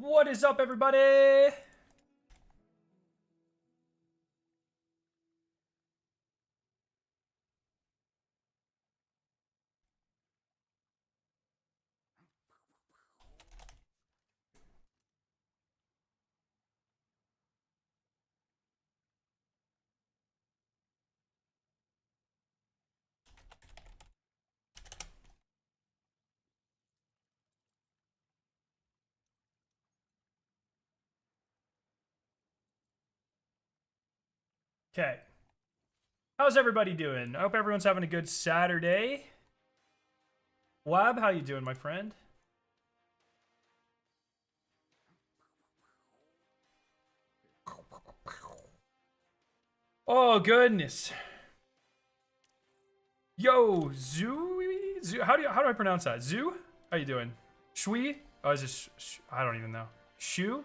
What is up, everybody? Okay. How's everybody doing? I hope everyone's having a good Saturday. Wab, how you doing, my friend? Oh, goodness. Yo, Zoo? How do I pronounce that? Zoo? How you doing? Shui? Oh, is this... I don't even know. Shu?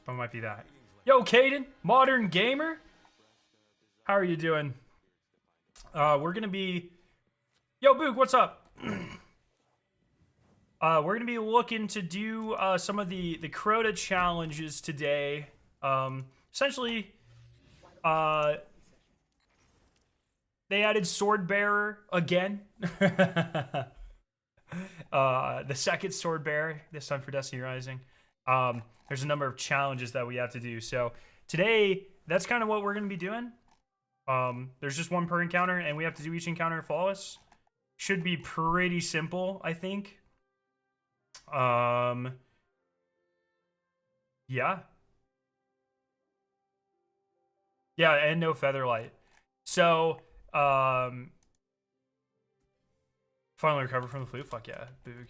It might be that. Yo, Caden, modern gamer. How are you doing? We're gonna be... Yo, Boog, what's up? We're gonna be looking to do some of the Crota challenges today. Essentially, they added Sword Bearer again. The second Sword Bearer, this time for Destiny Rising. There's a number of challenges that we have to do. So today, that's kind of what we're gonna be doing. There's just one per encounter, and we have to do each encounter flawless. Should be pretty simple, I think. Yeah. Yeah, and no Featherlight. So, finally recovered from the flu. Fuck yeah, Boog.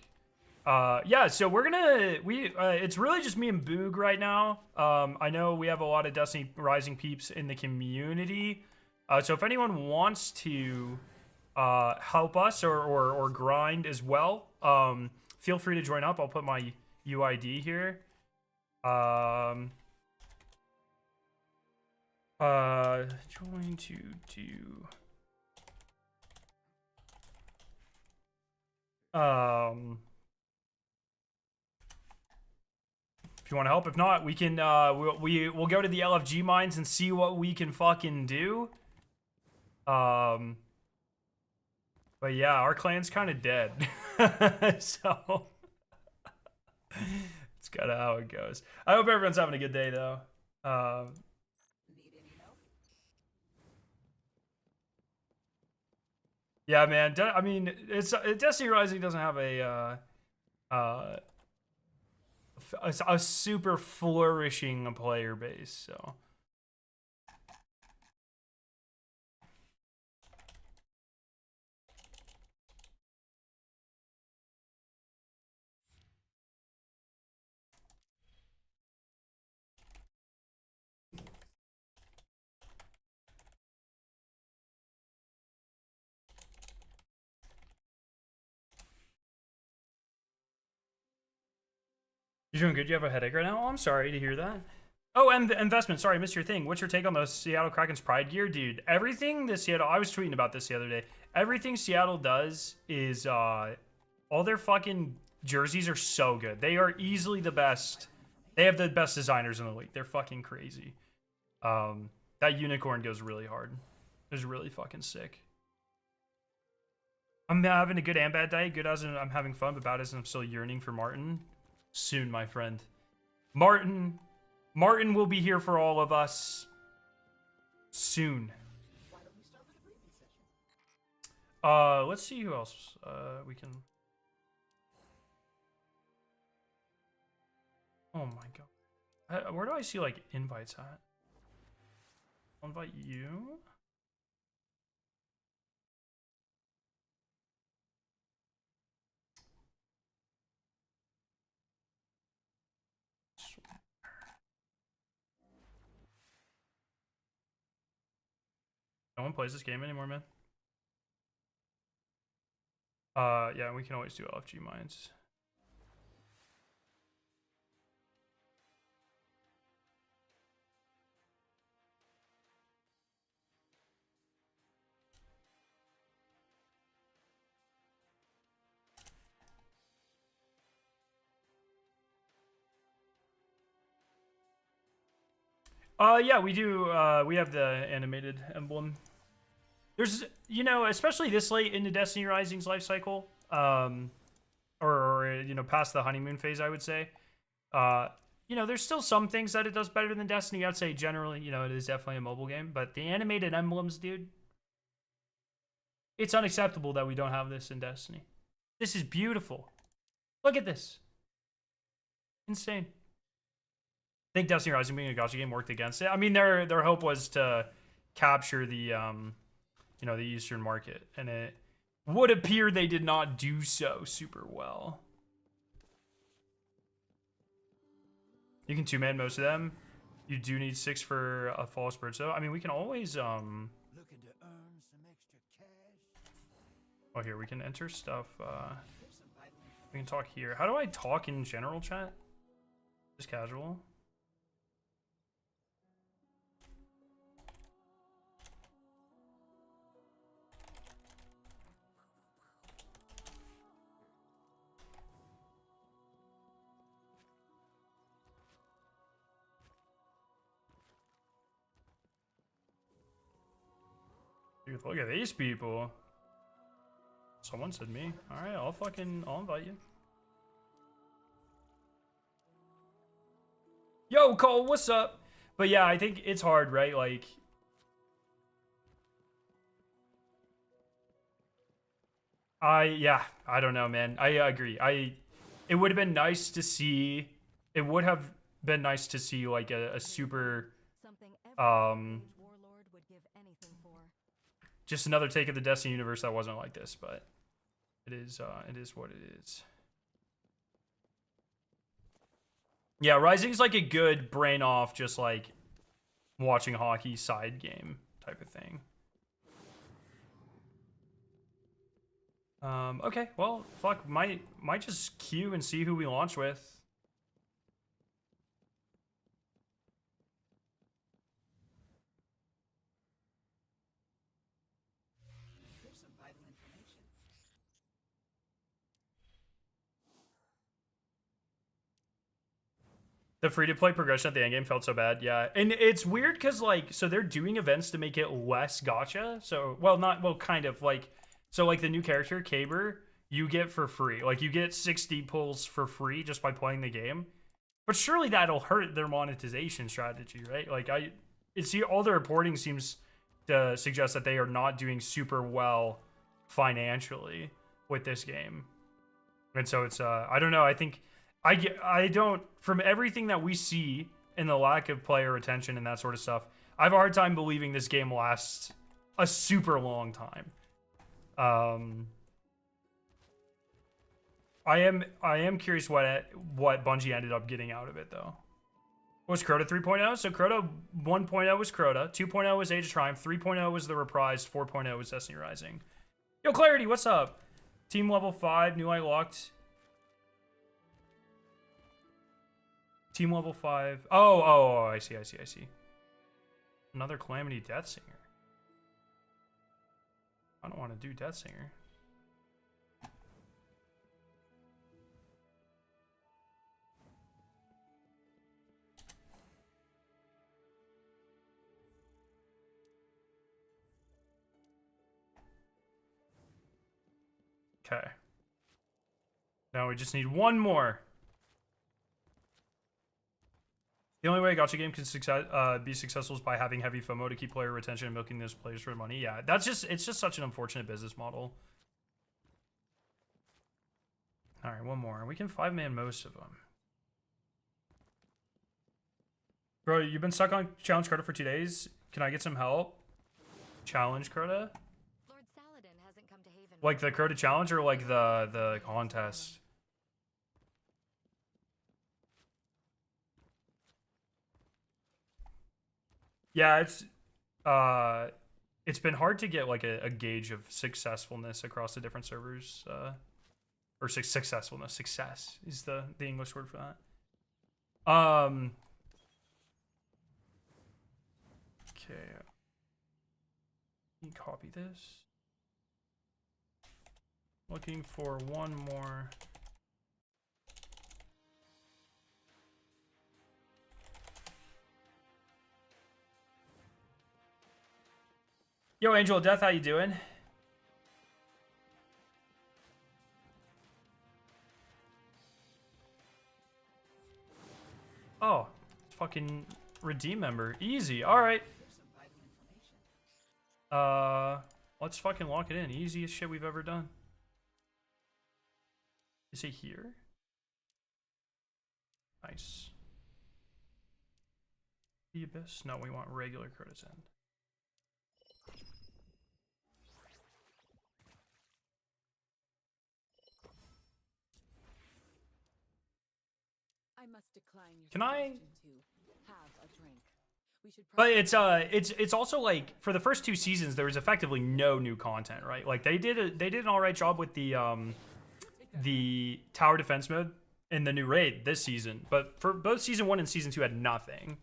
Yeah, so we're gonna, it's really just me and Boog right now. I know we have a lot of Destiny Rising peeps in the community. So if anyone wants to, help us or grind as well, feel free to join up. I'll put my UID here. Going to do... if you want to help. If not, we can, we'll go to the LFG mines and see what we can fucking do. But yeah, our clan's kind of dead. So... it's kind of how it goes. I hope everyone's having a good day, though. Yeah, man. I mean, Destiny Rising doesn't have a super flourishing player base, so. You're doing good. You have a headache right now? Oh, I'm sorry to hear that. Oh, and the investment. Sorry, I missed your thing. What's your take on the Seattle Kraken's Pride gear? Dude, everything the Seattle... I was tweeting about this the other day. Everything Seattle does is... all their fucking jerseys are so good. They are easily the best. They have the best designers in the league. They're fucking crazy. That unicorn goes really hard. It's really fucking sick. I'm having a good and bad day. Good as in I'm having fun, but bad as in I'm still yearning for Martin. Soon, my friend. Martin will be here for all of us soon. Let's see who else we can... Oh my god. Where do I see, like, invites at? I'll invite you. No one plays this game anymore, man. Yeah, we can always do LFG mines. Yeah, we do. We have the animated emblem. There's, you know, especially this late into Destiny Rising's life cycle, or you know, past the honeymoon phase, I would say. Uh, you know, there's still some things that it does better than Destiny. I'd say generally, you know, it is definitely a mobile game, but the animated emblems, dude, it's unacceptable that we don't have this in Destiny. This is beautiful. Look at this. Insane. I think Destiny Rising being a gacha game worked against it. I mean, their hope was to capture the you know, the Eastern market, and it would appear they did not do so super well. You can two-man most of them. You do need 6 for a false bird. So I mean, we can always looking to earn some extra cash. Oh, here we can enter stuff. We can talk here. How do I talk in general chat? Just casual. Dude, look at these people. Someone said me. Alright, I'll invite you. Yo, Cole, what's up? But yeah, I think it's hard, right? Like, I don't know, man. I agree. It would have been nice to see, it would have been nice to see like a super, just another take of the Destiny universe that wasn't like this, but it is what it is. Yeah, Rising's like a good brain off, just like watching hockey side game type of thing. Okay, well, fuck, might just queue and see who we launch with. The free-to-play progression at the end game felt so bad, yeah. And it's weird because, like, so they're doing events to make it less gacha. So, well, not, well, kind of, like, so, like, the new character, Caber, you get for free. Like, you get 60 pulls for free just by playing the game. But surely that'll hurt their monetization strategy, right? Like, all the reporting seems to suggest that they are not doing super well financially with this game. And so it's, I don't know, I think... I don't, from everything that we see in the lack of player retention and that sort of stuff, I have a hard time believing this game lasts a super long time. I am curious what Bungie ended up getting out of it though. What was Crota 3.0? So Crota 1.0 was Crota, 2.0 was Age of Triumph, 3.0 was the Reprised, 4.0 was Destiny Rising. Yo, Clarity, what's up? Team level 5, new light locked. Team level 5. Oh, I see. Another Calamity Deathsinger. I don't want to do Deathsinger. Okay. Now we just need one more. The only way a gacha game can be successful is by having heavy FOMO to keep player retention and milking those players for money. Yeah, it's just such an unfortunate business model. All right, one more. We can 5-man most of them. Bro, you've been stuck on Challenge Crota for 2 days. Can I get some help? Challenge Crota? Lord Saladin hasn't come to Haven. Like the Crota challenge or like the contest? Yeah, it's been hard to get like a gauge of successfulness across the different servers. Or successfulness. Success is the English word for that. Okay. Can you copy this? Looking for one more. Yo, Angel of Death, how you doing? Oh, fucking redeem member. Easy. All right. Let's fucking lock it in. Easiest shit we've ever done. Is it here? Nice. The Abyss? No, we want regular Crota's End. I must decline your Can I? to have a drink. We should But it's also like for the first 2 seasons there was effectively no new content, right? Like they did an alright job with the tower defense mode in the new raid this season, but for both season 1 and season 2 had nothing.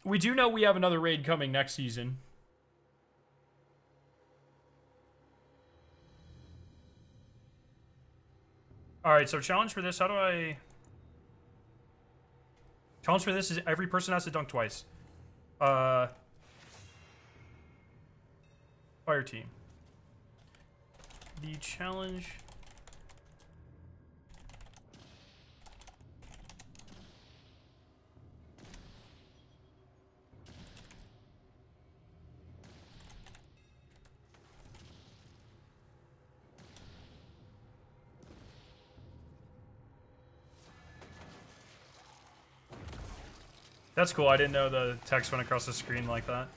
We do know we have another raid coming next season. Alright, so challenge for this, how do I... Challenge for this is every person has to dunk twice. Fire team. The challenge... That's cool. I didn't know the text went across the screen like that.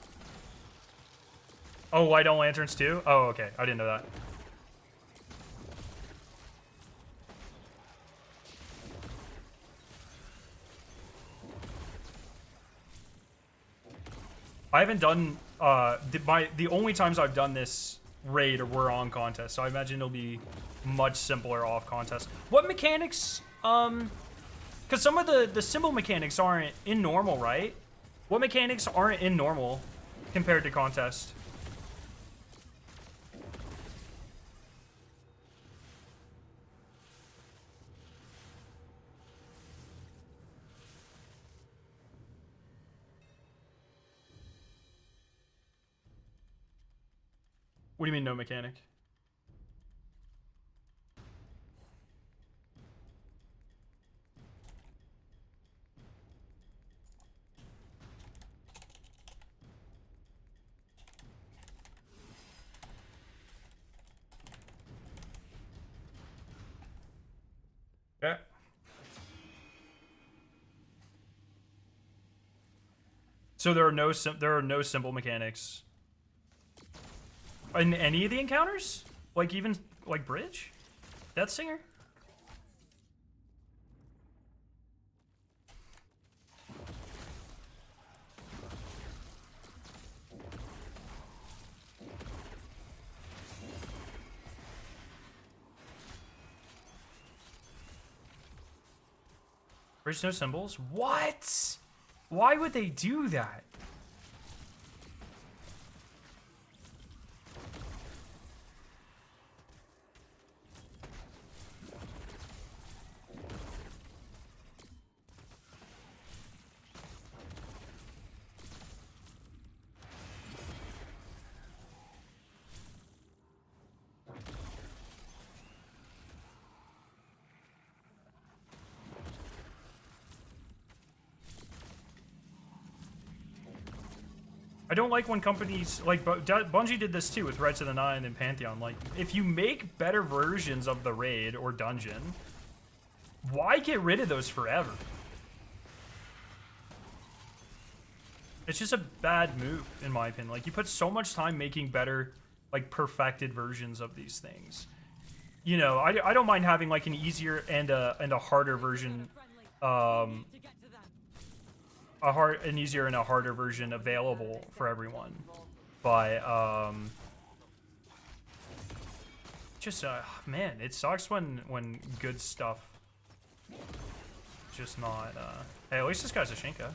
Oh, light on lanterns too? Oh, okay. I didn't know that. I haven't done the only times I've done this raid were on contest, so I imagine it'll be much simpler off contest. What mechanics because some of the symbol mechanics aren't in normal, right? What mechanics aren't in normal compared to contest? What do you mean no mechanic? Yeah. So there are no simple mechanics in any of the encounters, like even like Bridge, Deathsinger. Bridge no symbols? What? Why would they do that? I don't like when companies, like, Bungie did this too with Rights of the Nine and Pantheon. Like, if you make better versions of the raid or dungeon, why get rid of those forever? It's just a bad move, in my opinion. Like, you put so much time making better, like, perfected versions of these things. You know, I don't mind having, like, an easier and a harder version, an easier and a harder version available for everyone, but just man, it sucks when good stuff just not hey, at least this guy's a Shinka.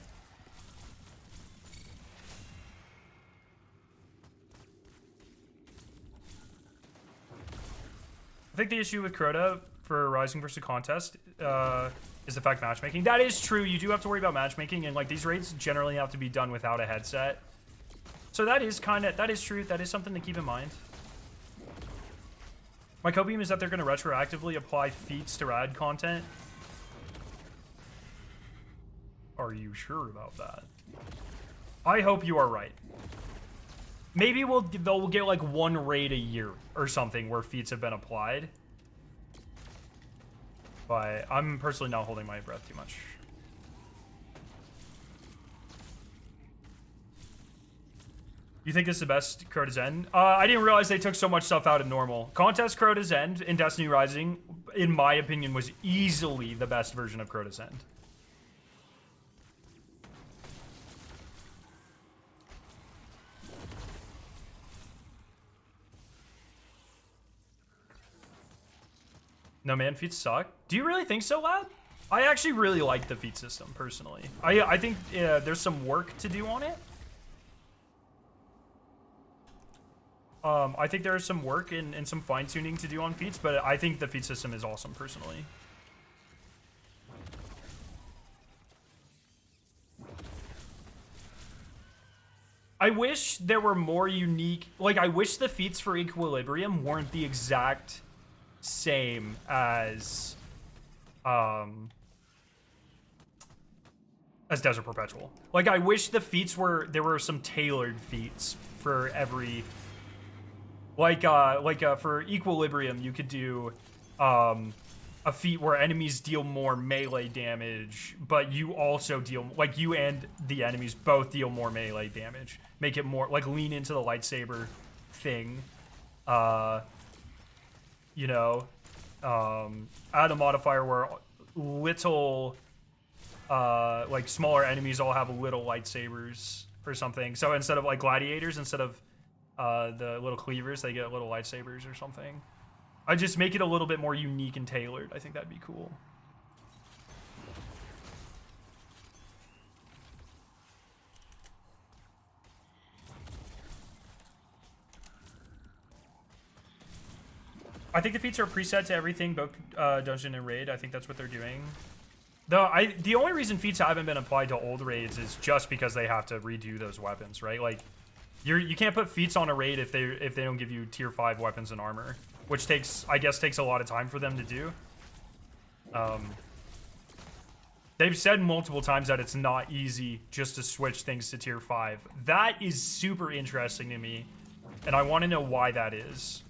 I think the issue with Crota for Rising versus Contest is the fact matchmaking. That is true. You do have to worry about matchmaking, and like these raids generally have to be done without a headset. So that is true. That is something to keep in mind. My copium is that they're going to retroactively apply feats to rad content. Are you sure about that? I hope you are right. Maybe they'll get like one raid a year or something where feats have been applied. But I'm personally not holding my breath too much. You think this is the best Crota's End? I didn't realize they took so much stuff out of normal. Contest Crota's End in Destiny Rising, in my opinion, was easily the best version of Crota's End. No, man, feats suck. Do you really think so, lad? I actually really like the feat system, personally. I think there's some work to do on it. I think there's some work and some fine-tuning to do on feats, but I think the feat system is awesome, personally. I wish there were more unique... Like, I wish the feats for Equilibrium weren't the exact same as Desert Perpetual. Like, I wish the feats there were some tailored feats for every... Like for Equilibrium, you could do a feat where enemies deal more melee damage, but you also deal, like, you and the enemies both deal more melee damage. Make it more, like, lean into the lightsaber thing. You know, add a modifier where little, like, smaller enemies all have little lightsabers or something. So instead of, like, gladiators, instead of the little cleavers, they get little lightsabers or something. I just make it a little bit more unique and tailored. I think that'd be cool. I think the feats are preset to everything, both dungeon and raid. I think that's what they're doing. The only reason feats haven't been applied to old raids is just because they have to redo those weapons, right? Like, you can't put feats on a raid if they don't give you tier 5 weapons and armor, which I guess takes a lot of time for them to do. They've said multiple times that it's not easy just to switch things to tier 5. That is super interesting to me, and I want to know why that is.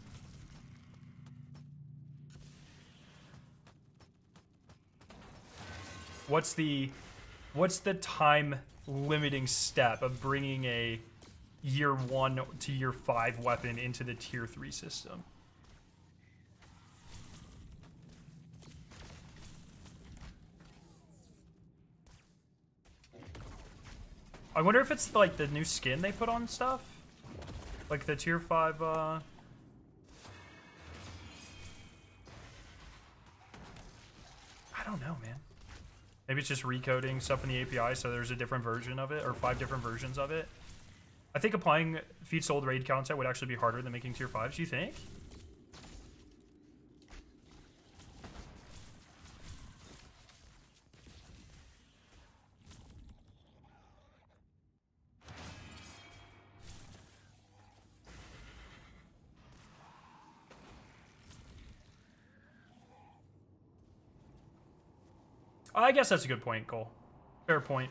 What's the time limiting step of bringing a year 1 to year 5 weapon into the tier 3 system? I wonder if it's like the new skin they put on stuff, like the tier 5 I don't know, man. Maybe it's just recoding stuff in the API so there's a different version of it, or 5 different versions of it. I think applying feats to old raid content would actually be harder than making tier 5s, you think? I guess that's a good point, Cole. Fair point.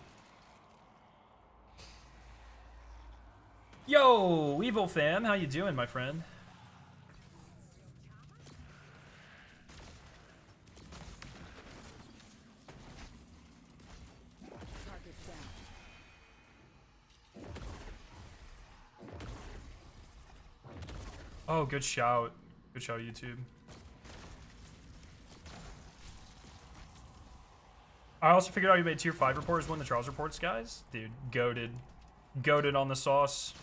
Yo, Evil fam, how you doing, my friend? Target's down. Oh, good shout. Good shout, YouTube. I also figured out you made tier 5 reporters win the trials reports, guys. Dude, goated. Goated on the sauce.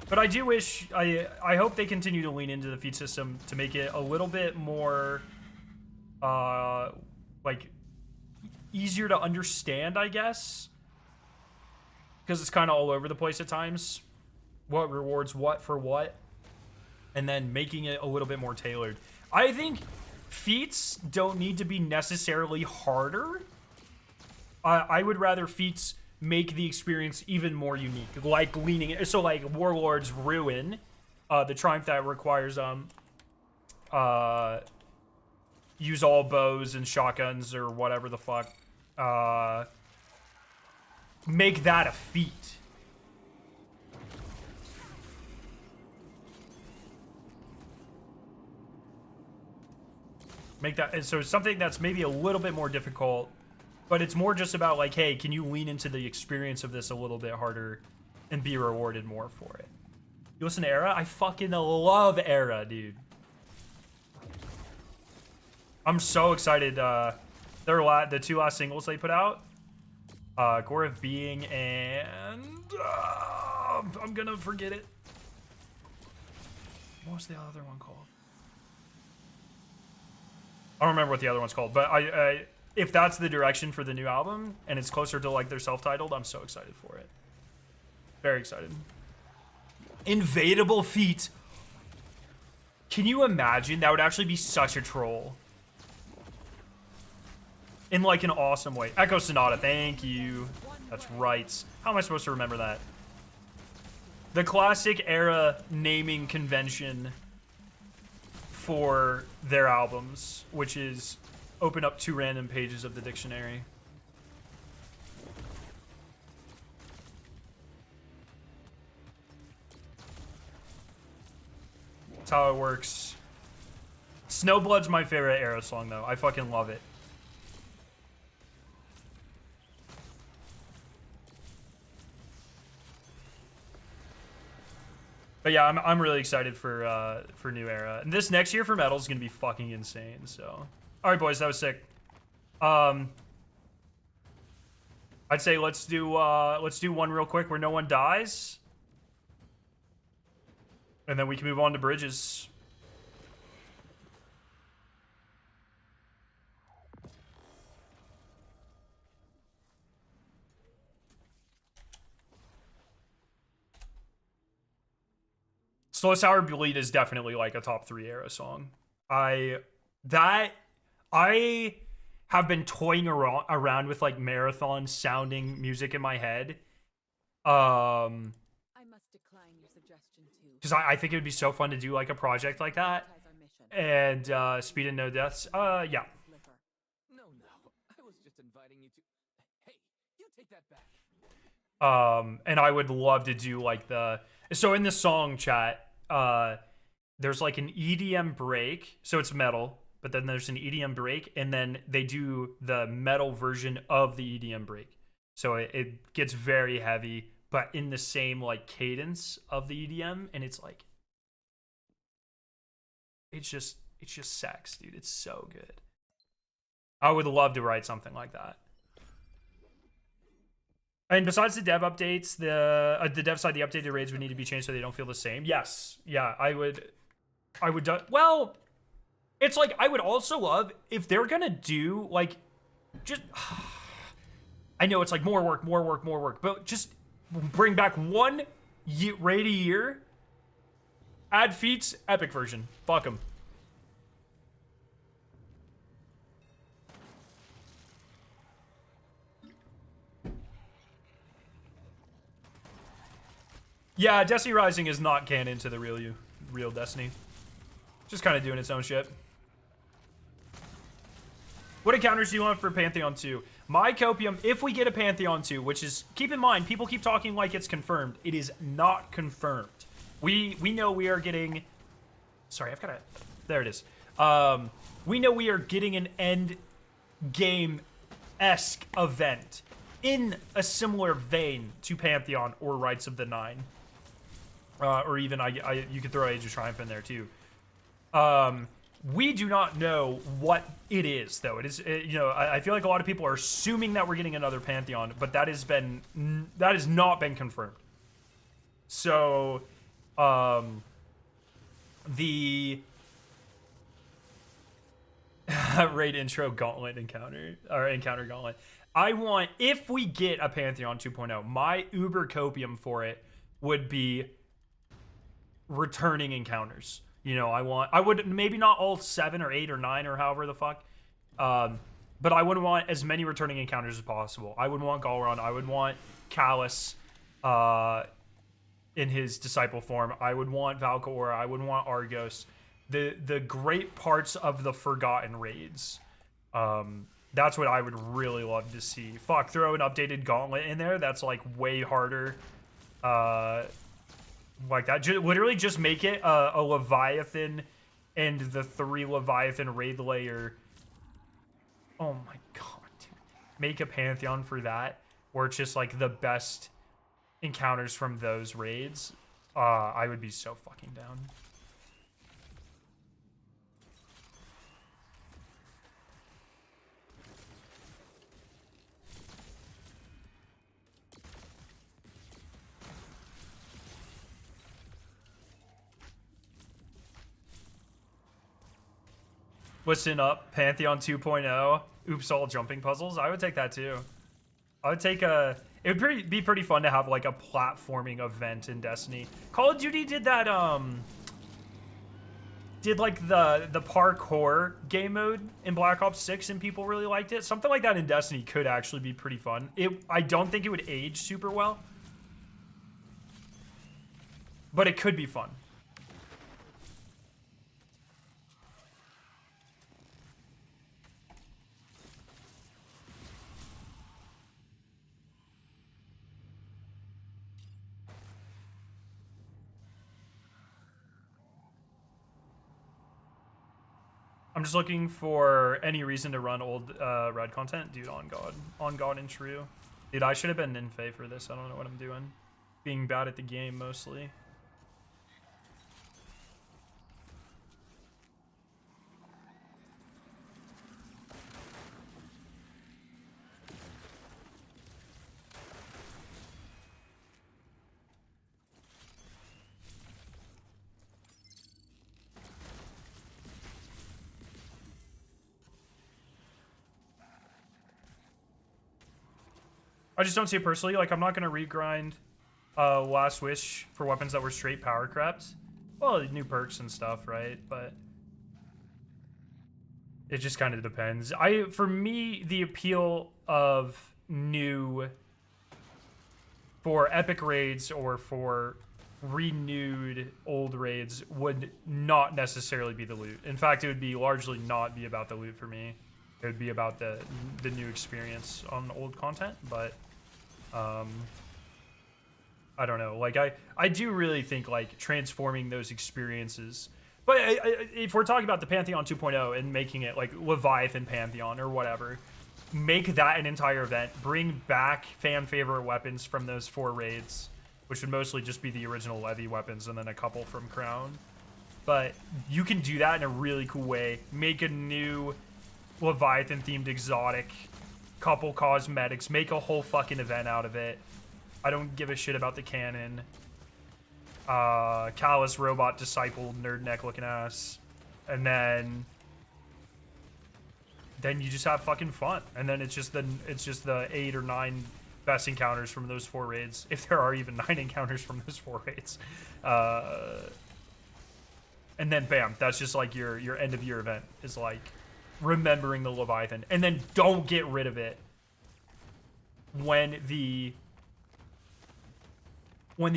But I do wish, I hope they continue to lean into the feat system to make it a little bit more, like, easier to understand, I guess. Because it's kind of all over the place at times. What rewards what for what. And then making it a little bit more tailored. I think feats don't need to be necessarily harder. I would rather feats make the experience even more unique, like leaning. So like Warlord's Ruin, the triumph that requires use all bows and shotguns or whatever the fuck. Make that a feat. Make that so something that's maybe a little bit more difficult, but it's more just about like, hey, can you lean into the experience of this a little bit harder and be rewarded more for it? You listen to Era? I fucking love Era, dude. I'm so excited. The two last singles they put out, Gore of Being and I'm gonna forget it. What was the other one called? I don't remember what the other one's called, but if that's the direction for the new album and it's closer to like their self-titled, I'm so excited for it. Very excited. Invadable Feet. Can you imagine? That would actually be such a troll. In like an awesome way. Echo Sonata, thank you. That's right. How am I supposed to remember that? The classic Era naming convention for their albums, which is open up 2 random pages of the dictionary. That's how it works. Snowblood's my favorite Era song, though. I fucking love it. But yeah, I'm really excited for New Era. And this next year for metal is gonna be fucking insane. So, all right, boys, that was sick. I'd say let's do one real quick where no one dies, and then we can move on to bridges. Slow Sour Bleed is definitely like a top 3 Era song. I have been toying around with like marathon sounding music in my head. I must decline your suggestion too. Because I think it would be so fun to do like a project like that. And Speed and No Deaths. Yeah. No, I was just inviting you to. Hey, you take that back. And I would love to do like so in the song chat, there's like an EDM break, so it's metal, but then there's an EDM break, and then they do the metal version of the EDM break. So it gets very heavy, but in the same like cadence of the EDM, and it's like it's just sex, dude. It's so good. I would love to write something like that. And besides the dev updates, the dev side, the updated raids would need to be changed so they don't feel the same. Yes, yeah, I would. Well, it's like I would also love if they're gonna do like, just. I know it's like more work, but just bring back one raid a year. Add feats, epic version. Fuck them. Yeah, Destiny Rising is not canon to the real Destiny. Just kind of doing its own shit. What encounters do you want for Pantheon 2? My Copium, if we get a Pantheon 2, which is, keep in mind, people keep talking like it's confirmed. It is not confirmed. We know we are getting... Sorry, I've got to... There it is. We know we are getting an end game-esque event in a similar vein to Pantheon or Rites of the Nine. Or even, you could throw Age of Triumph in there, too. We do not know what it is, though. It is, I feel like a lot of people are assuming that we're getting another Pantheon, but that has not been confirmed. So, the raid intro gauntlet encounter gauntlet. I want, if we get a Pantheon 2.0, my uber copium for it would be returning encounters. I would maybe not all 7 or 8 or 9 or however the fuck, but I would want as many returning encounters as possible. I would want Galron. I would want Callus in his disciple form. I would want Valkor. I would want Argos. The great parts of the Forgotten raids. That's what I would really love to see. Fuck, throw an updated Gauntlet in there. That's like way harder. Like that. Literally just make it a Leviathan and the 3 Leviathan raid layer. Oh my god, dude. Make a Pantheon for that, where it's just like the best encounters from those raids. I would be so fucking down. Listen up, Pantheon 2.0. Oops, all jumping puzzles. I would take that too. I would take a... It would be pretty fun to have like a platforming event in Destiny. Call of Duty did that, did like the parkour game mode in Black Ops 6 and people really liked it. Something like that in Destiny could actually be pretty fun. I don't think it would age super well, but it could be fun. I'm just looking for any reason to run old red content. Dude, on God. On God and true. Dude, I should have been in Fae for this. I don't know what I'm doing. Being bad at the game, mostly. I just don't see it personally. Like, I'm not going to regrind Last Wish for weapons that were straight power crept. Well, new perks and stuff, right? But it just kind of depends. For me, the appeal of new for epic raids or for renewed old raids would not necessarily be the loot. In fact, it would be largely not be about the loot for me. It would be about the new experience on old content, but I don't know. Like I do really think like transforming those experiences. But if we're talking about the Pantheon 2.0 and making it like Leviathan Pantheon or whatever, make that an entire event. Bring back fan favorite weapons from those 4 raids, which would mostly just be the original Levy weapons and then a couple from Crown. But you can do that in a really cool way. Make a new Leviathan themed exotic, couple cosmetics, make a whole fucking event out of it. I don't give a shit about the canon. Callus robot disciple nerd neck looking ass, and then you just have fucking fun, and then it's just the 8 or 9 best encounters from those 4 raids, if there are even 9 encounters from those 4 raids, and then bam, that's just like your end of year event is like remembering the Leviathan, and then don't get rid of it when the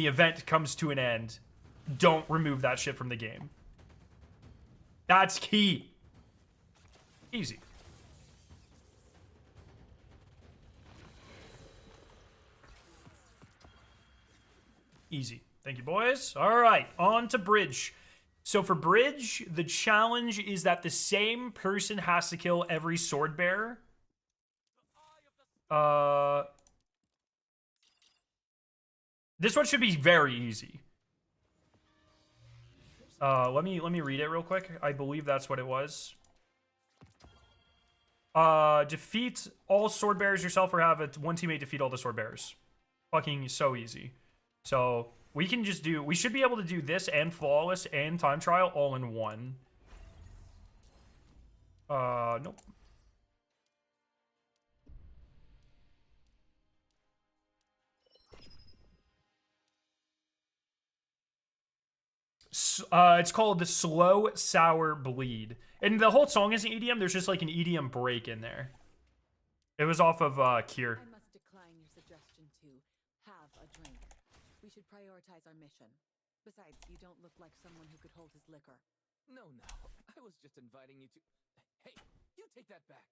event comes to an end. Don't remove that shit from the game. That's key. Easy. Easy. Thank you, boys. All right, on to Bridge. So for Bridge, the challenge is that the same person has to kill every sword bearer. This one should be very easy. Let me read it real quick. I believe that's what it was. Defeat all sword bearers yourself, or have one teammate defeat all the sword bearers. Fucking so easy. So we should be able to do this and Flawless and Time Trial all in one. Nope. It's called the Slow Sour Bleed. And the whole song isn't EDM, there's just like an EDM break in there. It was off of Kier. I must decline your suggestion to have a drink. We should prioritize our mission. Besides, you don't look like someone who could hold his liquor. No, I was just inviting you to... Hey, you take that back.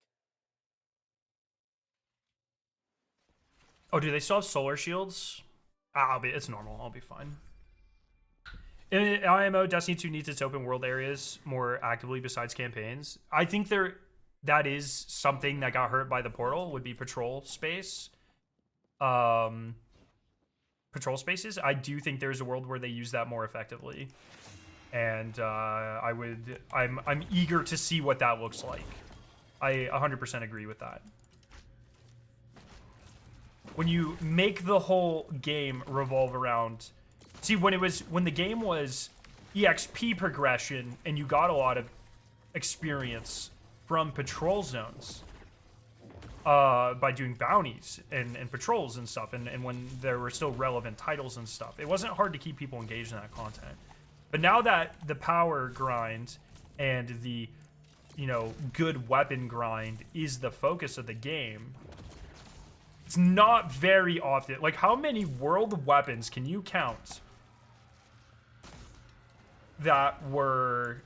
Oh, do they still have solar shields? It's normal. I'll be fine. In IMO, Destiny 2 needs its open world areas more actively besides campaigns. I think that is something that got hurt by the portal, would be patrol space. Patrol spaces. I do think there's a world where they use that more effectively. And I'm eager to see what that looks like. I 100% agree with that. When you make the whole game revolve around... See, when the game was EXP progression and you got a lot of experience from patrol zones by doing bounties and patrols and stuff, and when there were still relevant titles and stuff, it wasn't hard to keep people engaged in that content. But now that the power grind and the, you know, good weapon grind is the focus of the game, it's not very often. Like, how many world weapons can you count that were,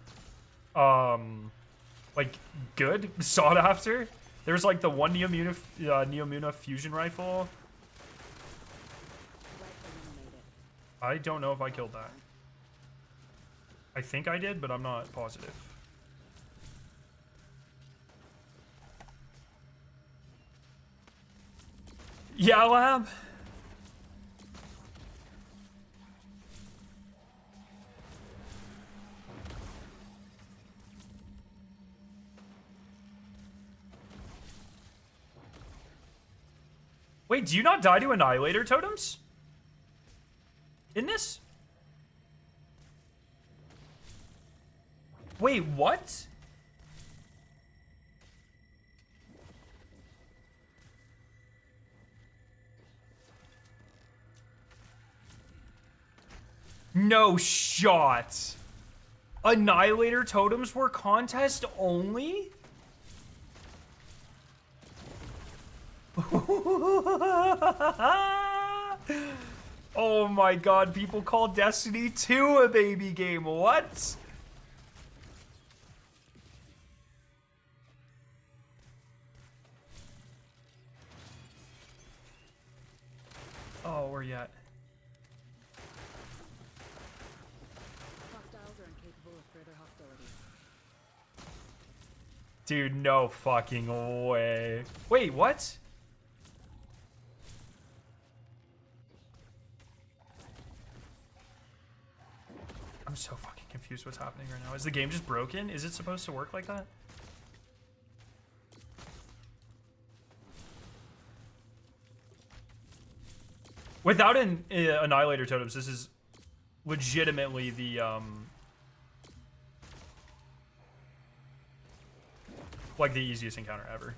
like, good, sought after? There's, like, the one Neomuna fusion rifle. I don't know if I killed that. I think I did, but I'm not positive. Yeah, lab. Wait, do you not die to Annihilator totems? In this? Wait, what? No shot. Annihilator totems were contest only? Oh my god, people call Destiny 2 a baby game. What? Oh, where you at? Hostiles are incapable of further hostilities. Dude, no fucking way. Wait, what? I'm so fucking confused what's happening right now. Is the game just broken? Is it supposed to work like that? Without an Annihilator totems, this is legitimately the like the easiest encounter ever.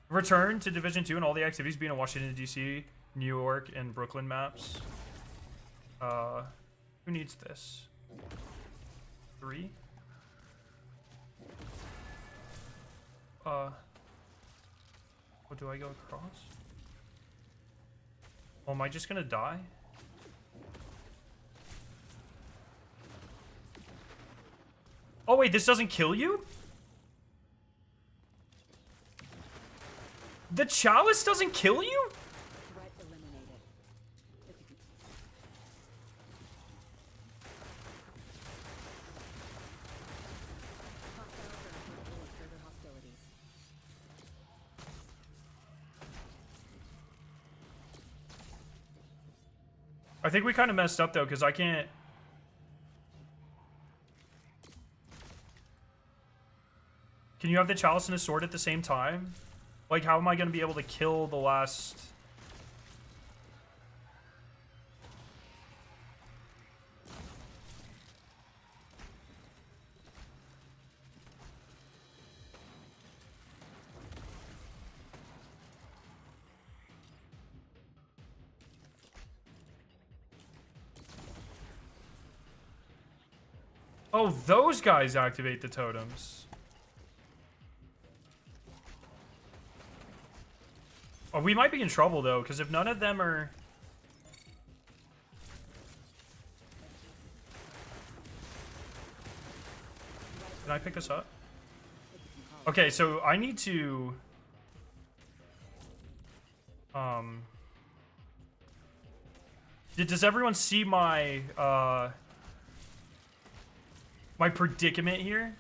Return to Division 2 and all the activities being in Washington, D.C., New York, and Brooklyn maps. Who needs this? 3? What do I go across? Oh, am I just gonna die? Oh wait, this doesn't kill you? The chalice doesn't kill you? Threat eliminated. If you could... Hostiles are incapable of further hostilities. I think we kind of messed up though, because I can't... Can you have the chalice and a sword at the same time? Like, how am I going to be able to kill the last... Oh, those guys activate the totems. Oh, we might be in trouble, though, because if none of them are... Can I pick this up? Okay, so I need to... Does everyone see my, my predicament here?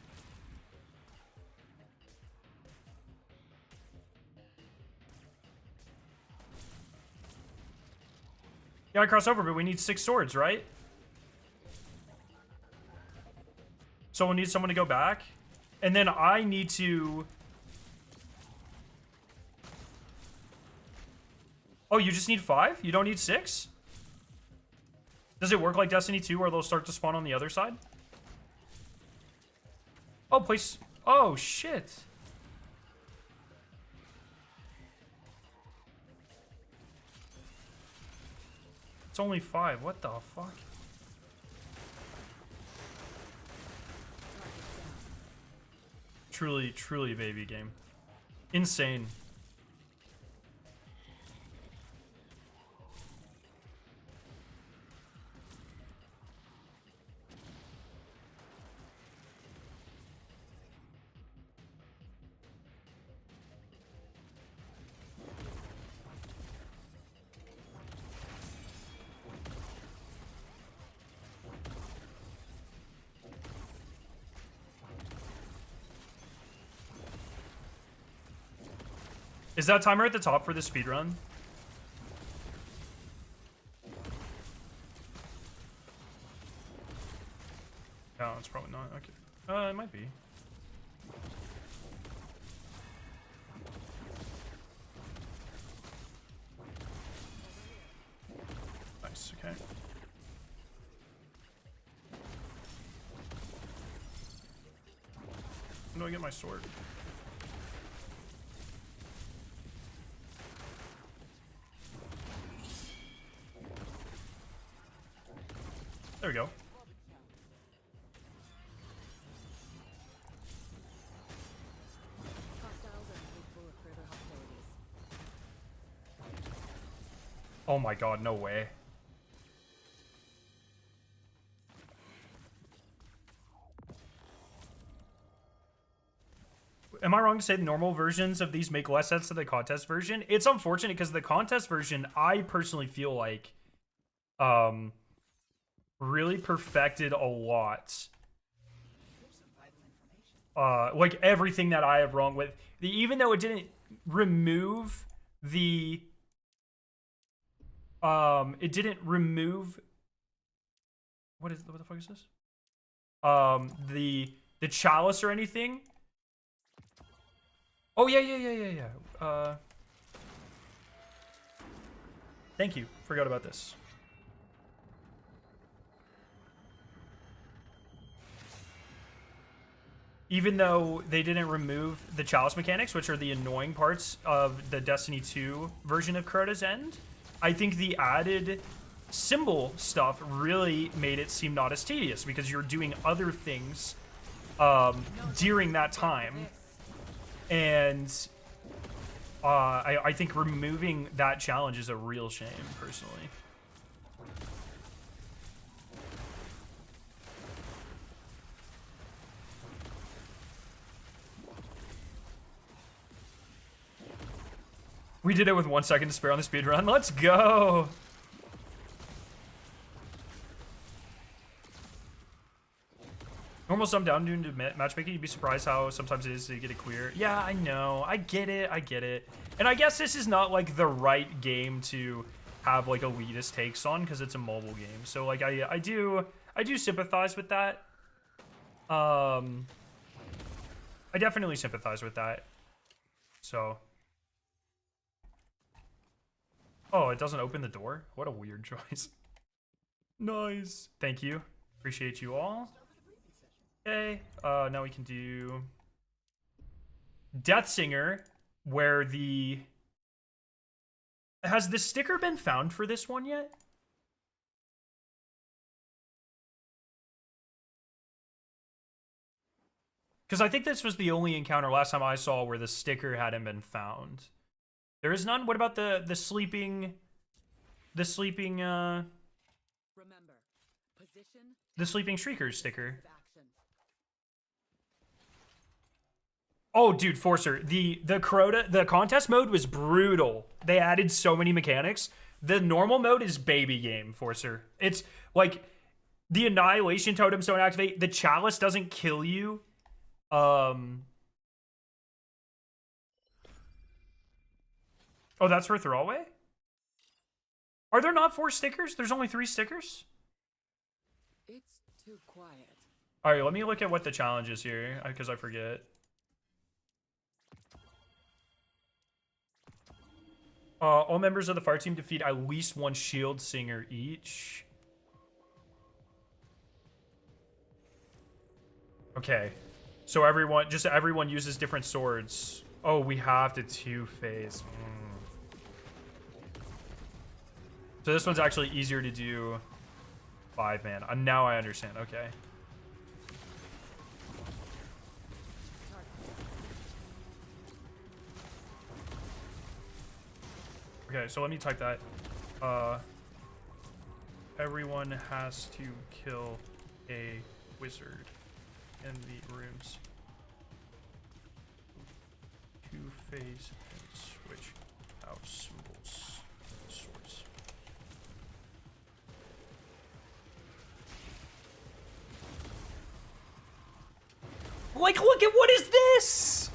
Yeah, I cross over, but we need 6 swords, right? So we'll need someone to go back. And then I need to... Oh, you just need 5? You don't need 6? Does it work like Destiny 2 where they'll start to spawn on the other side? Oh, place... Oh, shit. It's only 5. What the fuck? Truly, truly a baby game. Insane. Is that timer at the top for the speedrun? No, it's probably not. Okay. It might be. Nice, okay. When do I get my sword? There we go. Oh my god, no way. Am I wrong to say the normal versions of these make less sense than the contest version? It's unfortunate because the contest version, I personally feel like, really perfected a lot. Like everything that I have wrong with. Even though it didn't remove the... it didn't remove... What the fuck is this? The chalice or anything. Oh, yeah. Thank you. Forgot about this. Even though they didn't remove the chalice mechanics, which are the annoying parts of the Destiny 2 version of Crota's End, I think the added symbol stuff really made it seem not as tedious because you're doing other things during that time. And I think removing that challenge is a real shame, personally. We did it with 1 second to spare on the speedrun. Let's go! Normal sum down due to matchmaking. You'd be surprised how sometimes it is to get it clear. Yeah, I know. I get it. And I guess this is not, like, the right game to have, like, elitist takes on because it's a mobile game. So, like, I do sympathize with that. I definitely sympathize with that. So... Oh, it doesn't open the door? What a weird choice. Nice. Thank you. Appreciate you all. Okay. Now we can do... Deathsinger, where the... Has the sticker been found for this one yet? Because I think this was the only encounter last time I saw where the sticker hadn't been found. There is none? What about the sleeping... The sleeping, Remember, position, the sleeping Shrieker sticker? action. Oh, dude, Forcer, the Crota, the contest mode was brutal. They added so many mechanics. The normal mode is baby game, Forcer. It's like the annihilation totems don't activate. The chalice doesn't kill you. Oh, that's for throwaway? Are there not 4 stickers? There's only 3 stickers? It's too quiet. All right, let me look at what the challenge is here, because I forget. All members of the fire team defeat at least 1 shield singer each. Okay. So everyone uses different swords. Oh, we have to 2-phase. So this one's actually easier to do 5-man. Now I understand. Okay. Okay, so let me type that. Everyone has to kill a wizard in the rooms. 2-phase and switch out symbols. Swords. Like, look at what is this?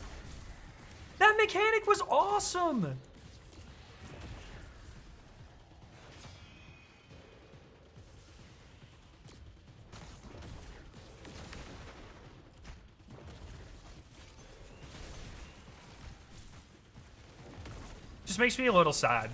That mechanic was awesome. Just makes me a little sad.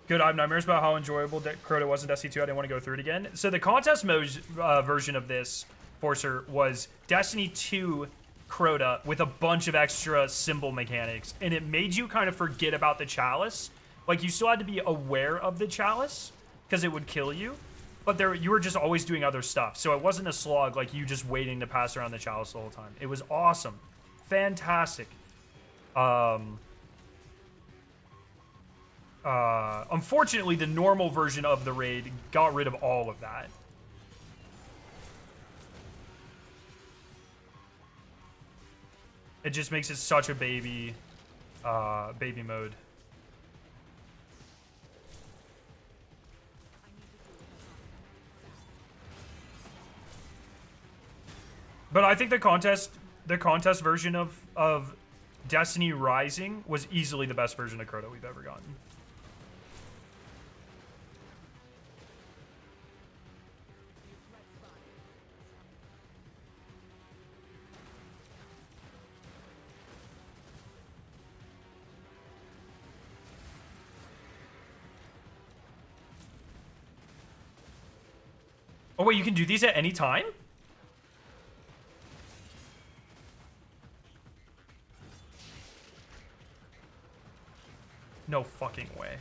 Good, I have nightmares about how enjoyable Crota was in Destiny 2. I didn't want to go through it again. So the contest mode version of this, Forcer, was Destiny 2 Crota with a bunch of extra symbol mechanics, and it made you kind of forget about the chalice. Like, you still had to be aware of the chalice because it would kill you, but you were just always doing other stuff. So it wasn't a slog like you just waiting to pass around the chalice the whole time. It was awesome. Fantastic. Unfortunately, the normal version of the raid got rid of all of that. It just makes it such a baby mode. But I think the contest version of Destiny Rising was easily the best version of Crota we've ever gotten. Oh wait, you can do these at any time? No fucking way.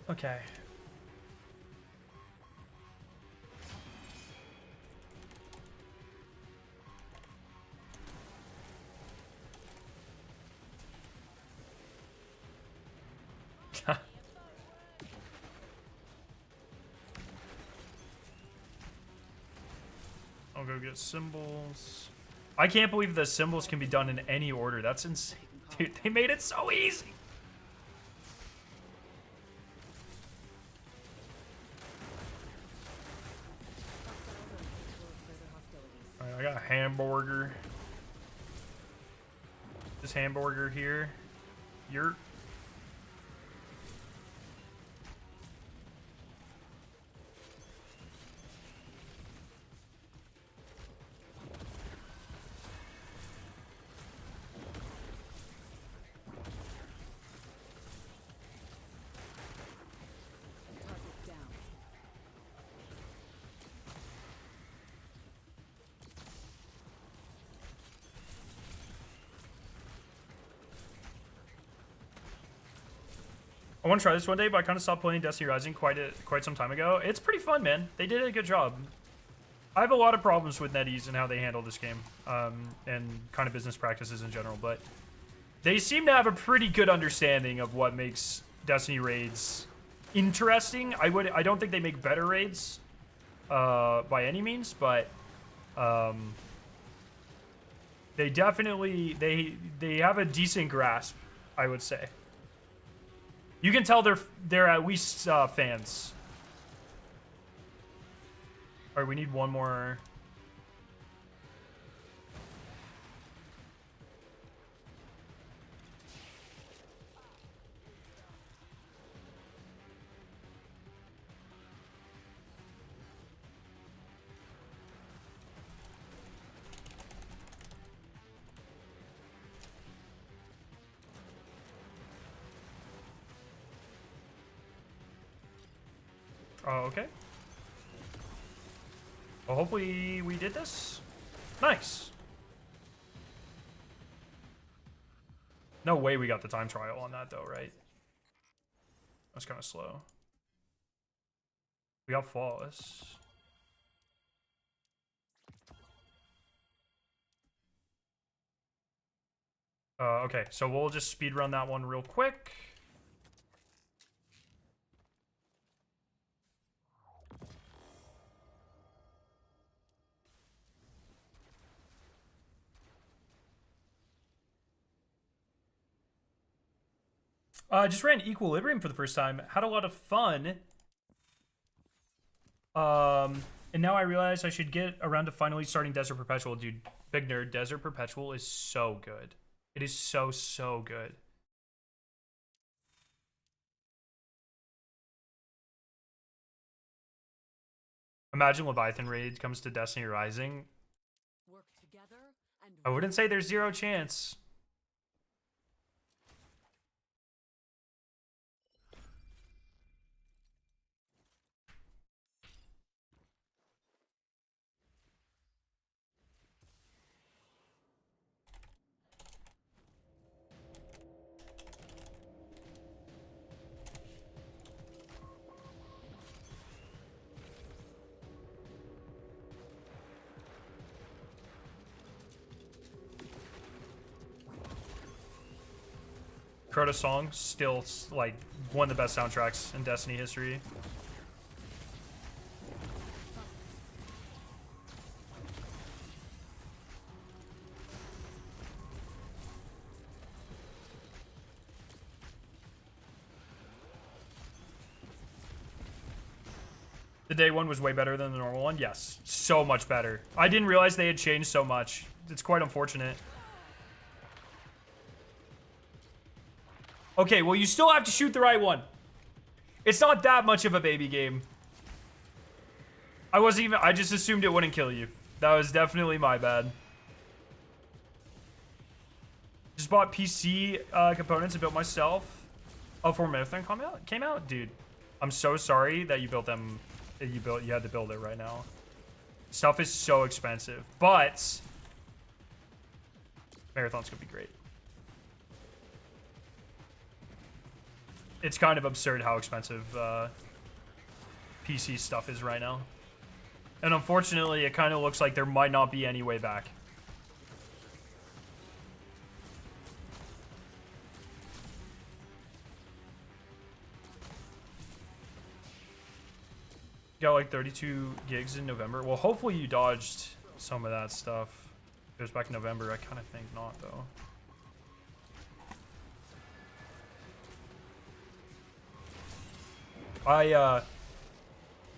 Okay. I'll go get symbols. I can't believe the symbols can be done in any order. That's insane. Dude, they made it so easy. All right, I got a hamburger. This hamburger here. You're... Target down. I want to try this one day, but I kind of stopped playing Destiny Rising quite some time ago. It's pretty fun, man. They did a good job. I have a lot of problems with NetEase and how they handle this game, and kind of business practices in general, but they seem to have a pretty good understanding of what makes Destiny raids interesting. I don't think they make better raids by any means, but they definitely they have a decent grasp, I would say. You can tell they're at least fans. All right, we need one more. Oh, okay. Well, hopefully we did this. Nice. No way we got the time trial on that, though, right? That's kind of slow. We got flawless. Okay, so we'll just speed run that one real quick. Just ran Equilibrium for the first time. Had a lot of fun. And now I realize I should get around to finally starting Desert Perpetual. Dude, big nerd, Desert Perpetual is so good. It is so, so good. Imagine Leviathan Raid comes to Destiny Rising. Work together and I wouldn't say there's zero chance. Crota song, still like one of the best soundtracks in Destiny history. The day one was way better than the normal one. Yes, so much better. I didn't realize they had changed so much. It's quite unfortunate. Okay, well, you still have to shoot the right one. It's not that much of a baby game. I just assumed it wouldn't kill you. That was definitely my bad. Just bought PC components and built myself. Oh, for Marathon came out? Dude, I'm so sorry that you built them. You had to build it right now. Stuff is so expensive, but Marathon's gonna be great. It's kind of absurd how expensive PC stuff is right now. And unfortunately, it kind of looks like there might not be any way back. Got like 32 gigs in November. Well, hopefully you dodged some of that stuff. It was back in November. I kind of think not, though. I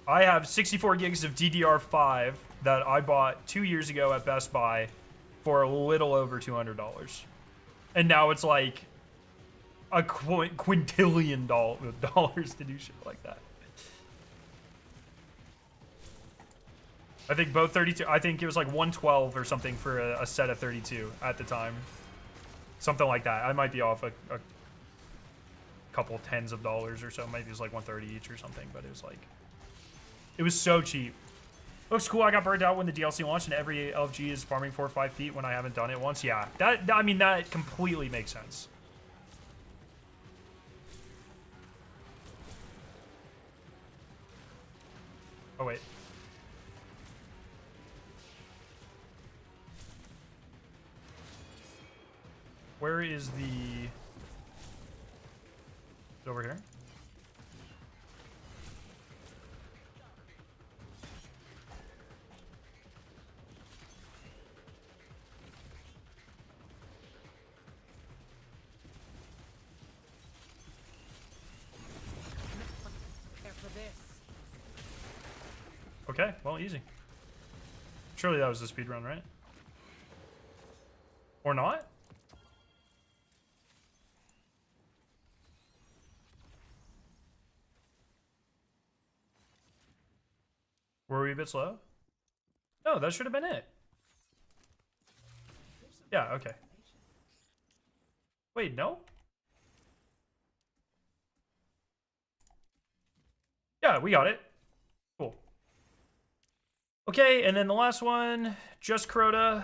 have 64 gigs of DDR5 that I bought 2 years ago at Best Buy for a little over $200. And now it's like a quintillion dollars to do shit like that. I think both 32, I think it was like 112 or something for a set of 32 at the time. Something like that. I might be off a couple tens of dollars or so. Maybe it was like 130 each or something, but it was like, it was so cheap. Looks cool. I got burned out when the DLC launched and every LFG is farming 4 or 5 feet when I haven't done it once. Yeah, I mean, that completely makes sense. Oh, wait. Where is the... Is it over here? Okay, well, easy. Surely that was the speed run, right? Or not? Were we a bit slow? No, that should have been it. Yeah, okay. Wait, no? Yeah, we got it. Cool. Okay, and then the last one, just Crota.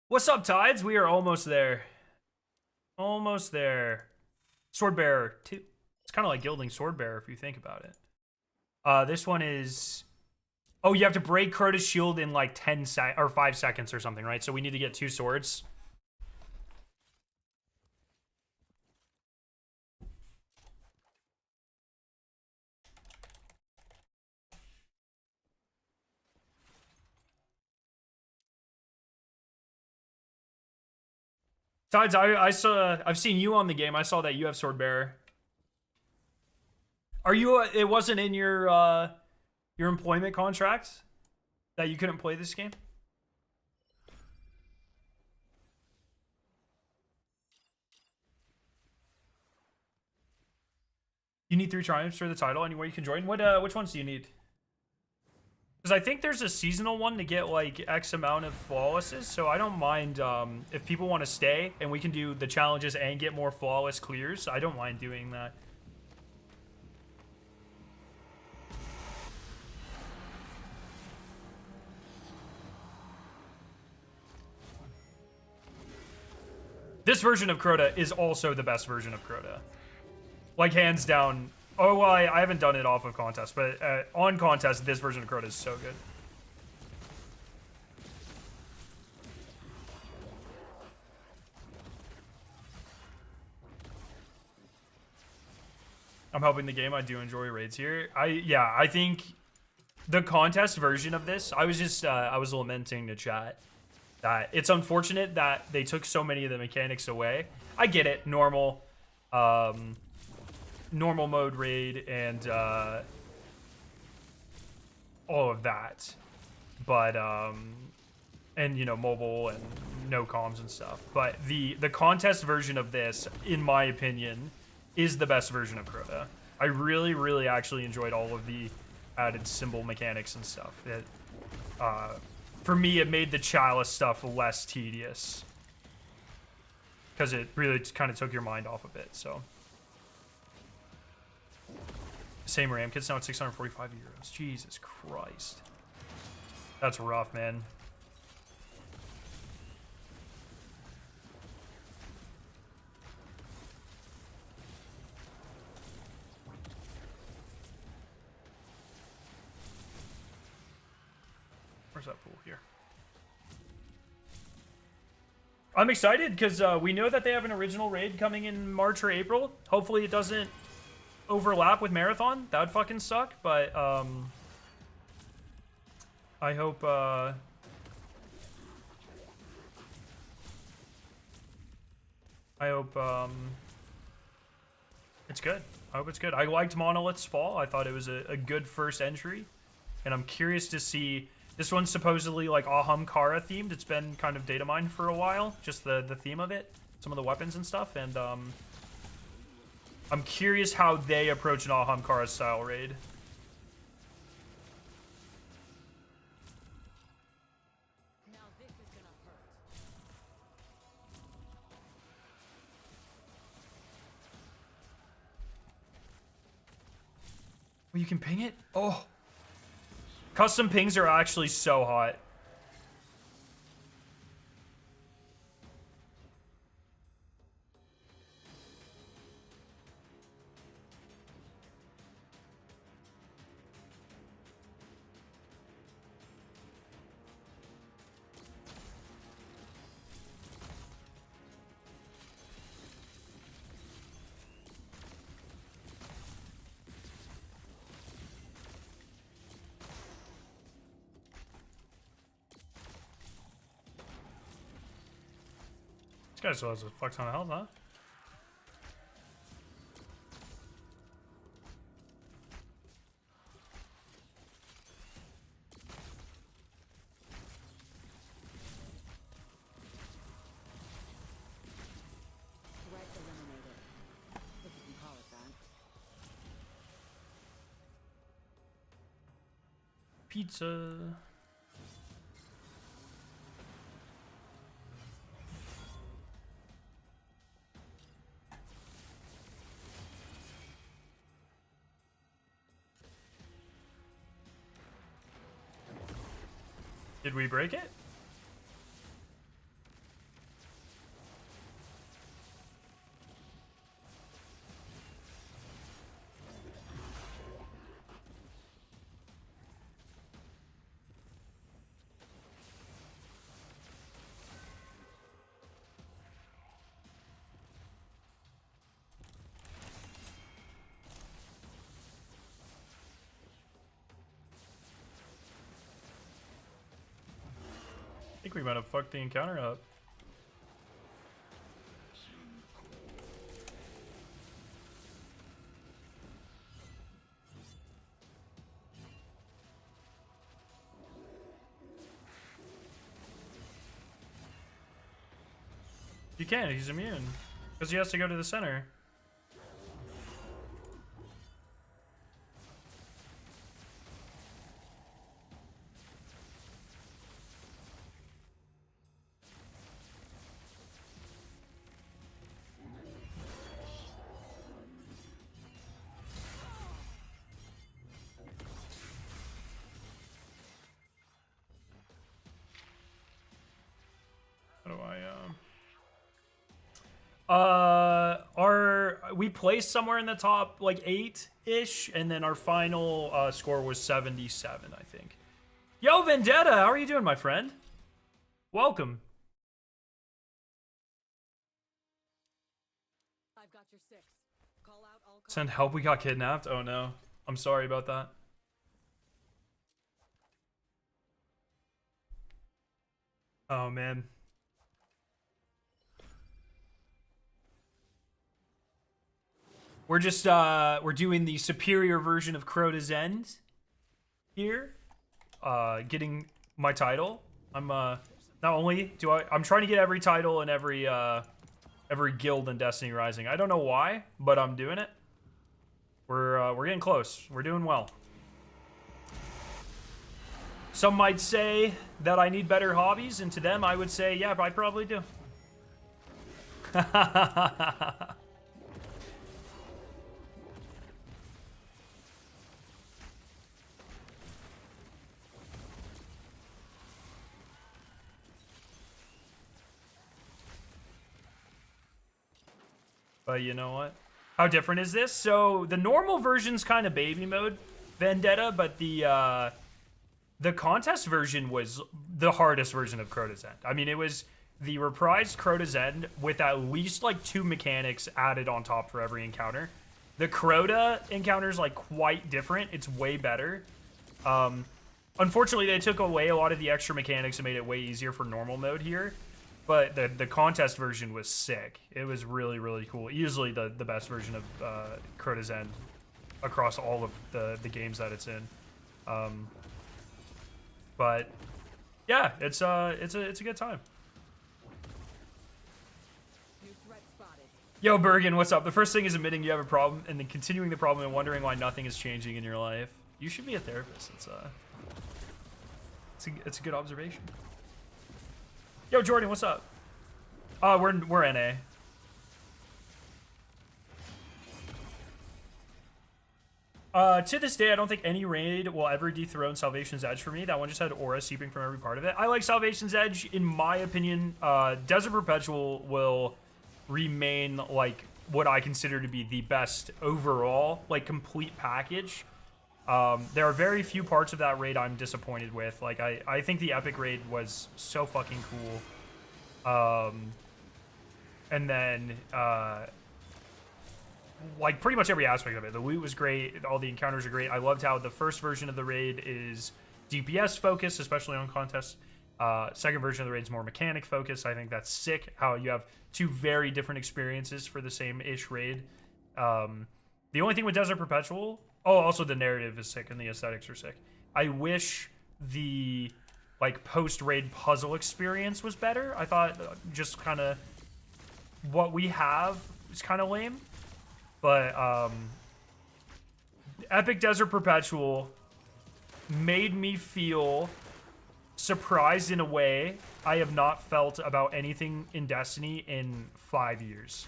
What's up, Tides? We are almost there. Almost there. Swordbearer 2. It's kind of like gilding Swordbearer if you think about it. This one is... Oh, you have to break Crota's shield in like 5 seconds or something, right? So we need to get 2 swords. Tides, I've seen you on the game. I saw that you have Swordbearer. Are you? It wasn't in your employment contract that you couldn't play this game. You need 3 triumphs for the title. Anywhere you can join. Which ones do you need? Because I think there's a seasonal one to get like X amount of flawlesses, so I don't mind if people want to stay and we can do the challenges and get more flawless clears. I don't mind doing that. This version of Crota is also the best version of Crota. Like, hands down. Oh, well, I haven't done it off of contest, but on contest, this version of Crota is so good. I'm helping the game. I do enjoy raids here. I think the contest version of this, I was lamenting to chat that it's unfortunate that they took so many of the mechanics away. I get it, normal mode raid and all of that, but and you know, mobile and no comms and stuff. But the contest version of this, in my opinion, is the best version of Crota. I really actually enjoyed all of the added symbol mechanics and stuff. It, for me, it made the chalice stuff less tedious because it really kind of took your mind off of it. So. Same RAM kit's now at 645 euros. Jesus Christ. That's rough, man. Where's that pool? Here. I'm excited because we know that they have an original raid coming in March or April. Hopefully it doesn't overlap with Marathon. That would fucking suck, but I hope, it's good. I hope it's good. I liked Monolith's Fall. I thought it was a good first entry. And I'm curious to see... This one's supposedly, like, Ahamkara themed. It's been kind of data mined for a while. Just the theme of it. Some of the weapons and stuff. And, I'm curious how they approach an Ahamkara style raid. Now this is gonna hurt. Oh, you can ping it? Oh. Custom pings are actually so hot. This guy still has a fuck ton of health, huh? Threat eliminated. If you can call it that. Pizza. Did we break it? I think we might have fucked the encounter up. You can't, he's immune. Because he has to go to the center. How do I, we placed somewhere in the top, like, 8-ish, and then our final, score was 77, I think. Yo, Vendetta, how are you doing, my friend? Welcome. I've got your 6. Call out all Send help, we got kidnapped? Oh, no. I'm sorry about that. Oh, man. We're just, we're doing the superior version of Crota's End here. Getting my title. I'm, not only do I'm trying to get every title in every guild in Destiny Rising. I don't know why, but I'm doing it. We're getting close. We're doing well. Some might say that I need better hobbies, and to them I would say, yeah, I probably do. But you know what? How different is this? So the normal version's kind of baby mode, Vendetta, but the contest version was the hardest version of Crota's End. I mean, it was the reprised Crota's End with at least like 2 mechanics added on top for every encounter. The Crota encounter is like quite different. It's way better. Unfortunately, they took away a lot of the extra mechanics and made it way easier for normal mode here. But the contest version was sick. It was really, really cool. Easily the best version of Crota's End across all of the games that it's in. But yeah, it's a good time. New threat spotted. Yo, Bergen, what's up? The first thing is admitting you have a problem, and then continuing the problem and wondering why nothing is changing in your life. You should be a therapist. It's a good observation. Yo, Jordan, what's up? We're NA. To this day, I don't think any raid will ever dethrone Salvation's Edge for me. That one just had aura seeping from every part of it. I like Salvation's Edge. In my opinion, Desert Perpetual will remain like what I consider to be the best overall, like, complete package. There are very few parts of that raid I'm disappointed with. Like, I think the Epic raid was so fucking cool. And then, like, pretty much every aspect of it. The loot was great. All the encounters are great. I loved how the first version of the raid is DPS focused, especially on contests. Second version of the raid is more mechanic focused. I think that's sick. How you have two very different experiences for the same-ish raid. The only thing with Desert Perpetual... Oh, also the narrative is sick and the aesthetics are sick. I wish the, like, post-raid puzzle experience was better. I thought just kind of what we have is kind of lame. But Epic Desert Perpetual made me feel surprised in a way I have not felt about anything in Destiny in 5 years.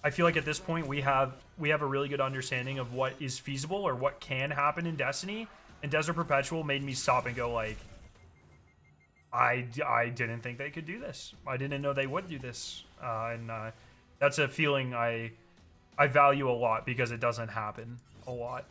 I feel like at this point we have a really good understanding of what is feasible or what can happen in Destiny, and Desert Perpetual made me stop and go like, I didn't think they could do this. I didn't know they would do this, and that's a feeling I value a lot because it doesn't happen a lot.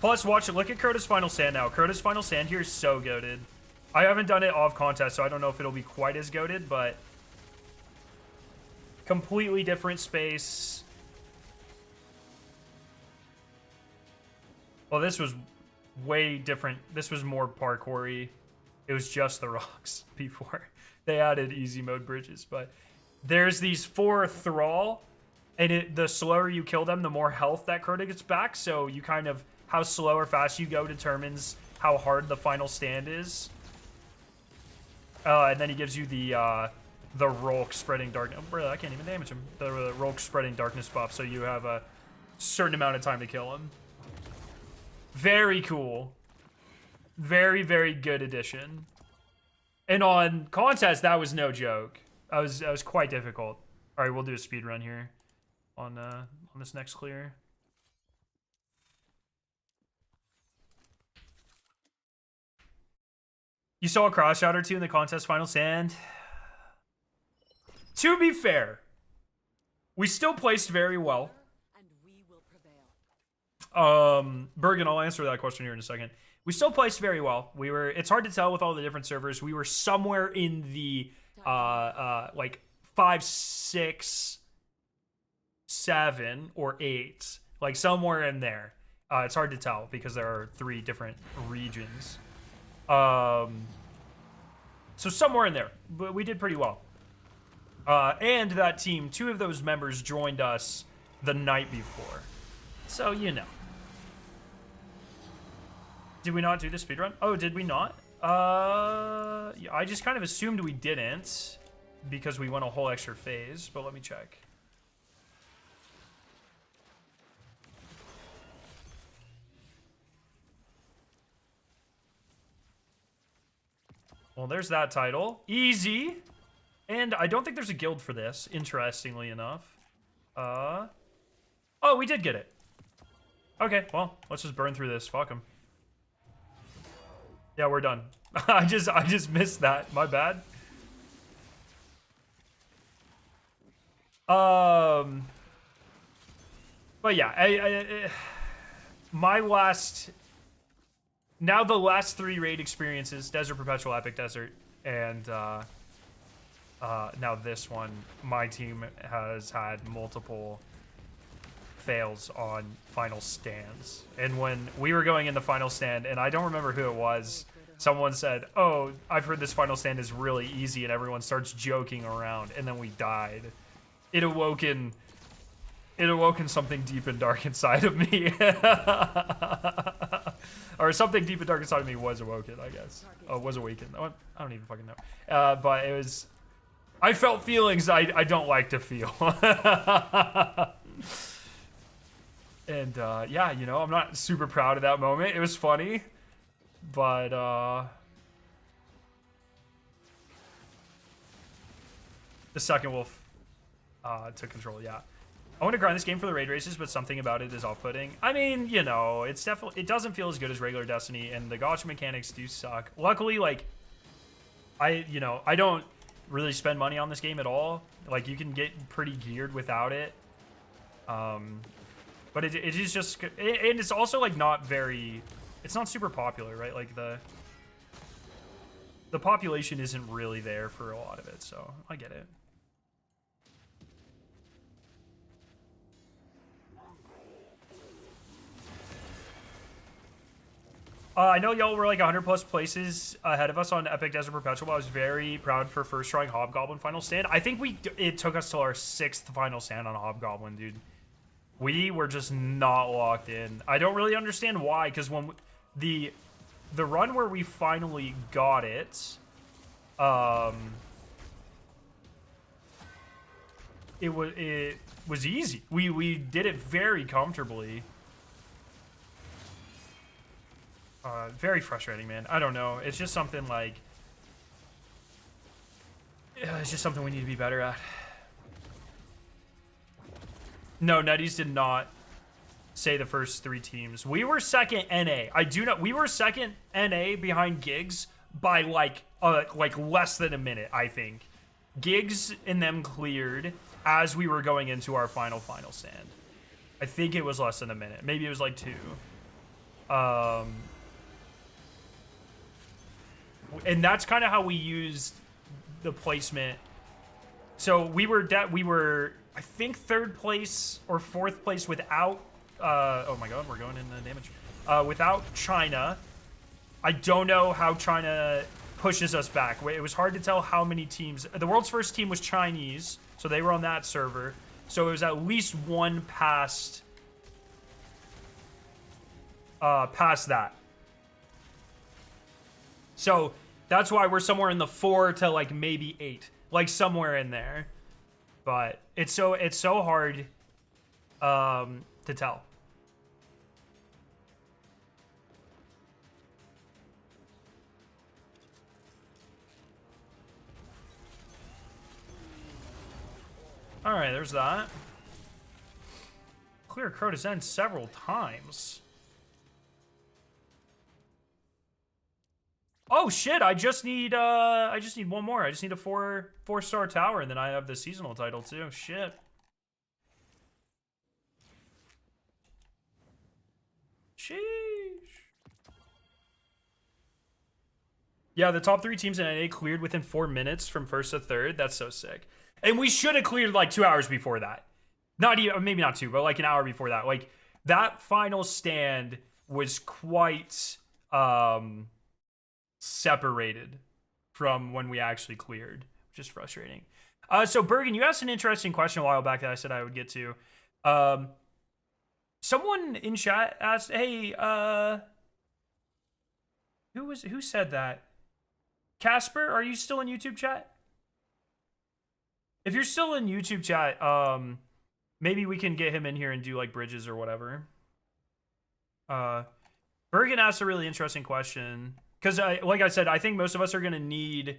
Plus, watch it. Look at Crota's Final Stand now. Crota's Final Stand here is so goated. I haven't done it off contest, so I don't know if it'll be quite as goated, but completely different space. Well, this was way different. This was more parkour-y. It was just the rocks before. They added easy mode bridges, but there's these 4 thrall, and the slower you kill them, the more health that Crota gets back, so you kind of... How slow or fast you go determines how hard the final stand is. And then he gives you the Rolk spreading darkness. Bro, I can't even damage him. The Rolk spreading darkness buff, so you have a certain amount of time to kill him. Very cool. Very, very good addition. And on contest, that was no joke. That was quite difficult. All right, we'll do a speed run here on this next clear. You saw a cross shot or two in the contest final stand. To be fair, we still placed very well. And we will prevail. Bergen, I'll answer that question here in a second. We still placed very well. It's hard to tell with all the different servers. We were somewhere in the like 5, 6, 7, or 8, like somewhere in there. It's hard to tell because there are 3 different regions. So somewhere in there, but we did pretty well. And that team, 2 of those members joined us the night before. So, you know. Did we not do the speedrun? Oh, did we not? Yeah, I just kind of assumed we didn't because we went a whole extra phase, but let me check. Well, there's that title. Easy. And I don't think there's a guild for this, interestingly enough. Oh, we did get it. Okay, well, let's just burn through this. Fuck them. Yeah, we're done. I just missed that. My bad. But yeah, my last, now the last 3 raid experiences, Desert, Perpetual, Epic Desert, and now this one, my team has had multiple fails on final stands. And when we were going in the final stand, and I don't remember who it was, someone said, oh, I've heard this final stand is really easy, and everyone starts joking around, and then we died. It awoken something deep and dark inside of me. Or something deep and dark inside of me was awoken, I guess. Oh, was awakened. I don't even fucking know. But it was, I felt feelings I don't like to feel. And yeah, you know, I'm not super proud of that moment. It was funny, but the second wolf took control. Yeah, I want to grind this game for the raid races, but something about it is off-putting. I mean, you know, it's definitely, it doesn't feel as good as regular Destiny, and the gacha mechanics do suck. Luckily, like, I don't really spend money on this game at all. Like, you can get pretty geared without it. But it is just, and it's also like not very, it's not super popular, right? Like the population isn't really there for a lot of it, so I get it. I know y'all were like 100 plus places ahead of us on Epic Desert Perpetual. I was very proud for first trying Hobgoblin final stand. I think it took us till our 6th final stand on Hobgoblin, dude. We were just not locked in. I don't really understand why, because when the run where we finally got it, it was easy. We did it very comfortably. Very frustrating, man. I don't know. It's just something like, it's just something we need to be better at. No, Nutties did not say the first 3 teams. We were second NA. I do not. We were second NA behind Gigs by like less than a minute, I think. Gigs and them cleared as we were going into our final stand. I think it was less than a minute. Maybe it was like 2. And that's kind of how we used the placement. So we were I think 3rd place or 4th place without oh my god, we're going into damage. Without China. I don't know how China pushes us back. It was hard to tell how many teams. The world's first team was Chinese, so they were on that server. So it was at least one past that. So that's why we're somewhere in the 4 to like maybe 8, like somewhere in there. But it's so hard to tell. All right, there's that. Clear Crota's end several times. Oh shit, I just need one more. I just need a 4-star tower, and then I have the seasonal title too. Shit. Sheesh. Yeah, the top 3 teams in NA cleared within 4 minutes from 1st to 3rd. That's so sick. And we should have cleared like 2 hours before that. Not even, maybe not 2, but like an hour before that. Like that final stand was quite separated from when we actually cleared, which is frustrating. So Bergen, you asked an interesting question a while back that I said I would get to. Someone in chat asked, hey, who said that? Casper, are you still in YouTube chat? If you're still in YouTube chat, maybe we can get him in here and do like bridges or whatever. Bergen asked a really interesting question. Because, like I said, I think most of us are going to need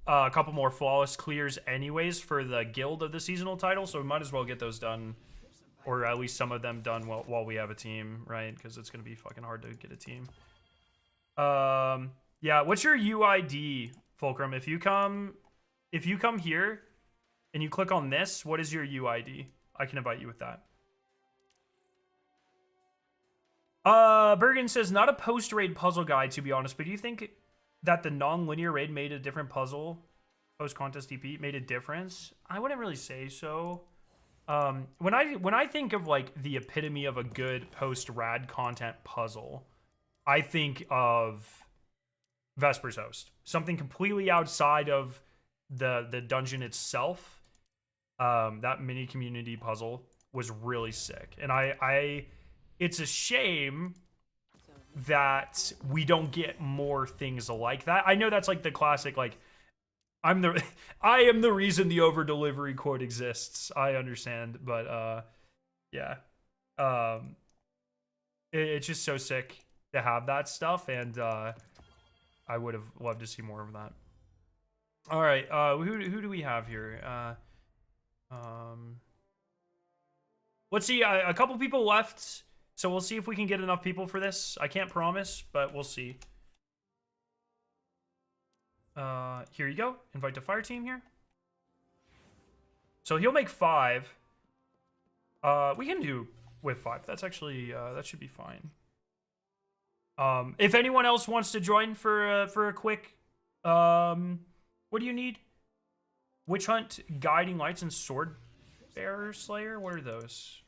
a couple more flawless clears anyways for the guild of the seasonal title. So we might as well get those done. Or at least some of them done while we have a team, right? Because it's going to be fucking hard to get a team. Yeah, what's your UID, Fulcrum? If you come here and you click on this, what is your UID? I can invite you with that. Bergen says, not a post-raid puzzle guide, to be honest, but do you think that the non-linear raid made a different puzzle post-contest DP made a difference? I wouldn't really say so. When I think of like the epitome of a good post-rad content puzzle, I think of Vesper's Host. Something completely outside of the dungeon itself. That mini community puzzle was really sick. And it's a shame that we don't get more things like that. I know that's like the classic, like, I am the reason the over delivery quote exists. I understand, but yeah. It's just so sick to have that stuff, and I would have loved to see more of that. All right, who do we have here? Let's see. A couple people left, so we'll see if we can get enough people for this. I can't promise, but we'll see. Here you go. Invite to fire team here. So he'll make 5. We can do with 5. That's actually that should be fine. If anyone else wants to join for a quick, what do you need? Witch Hunt, Guiding Lights, and Sword Bearer Slayer. What are those?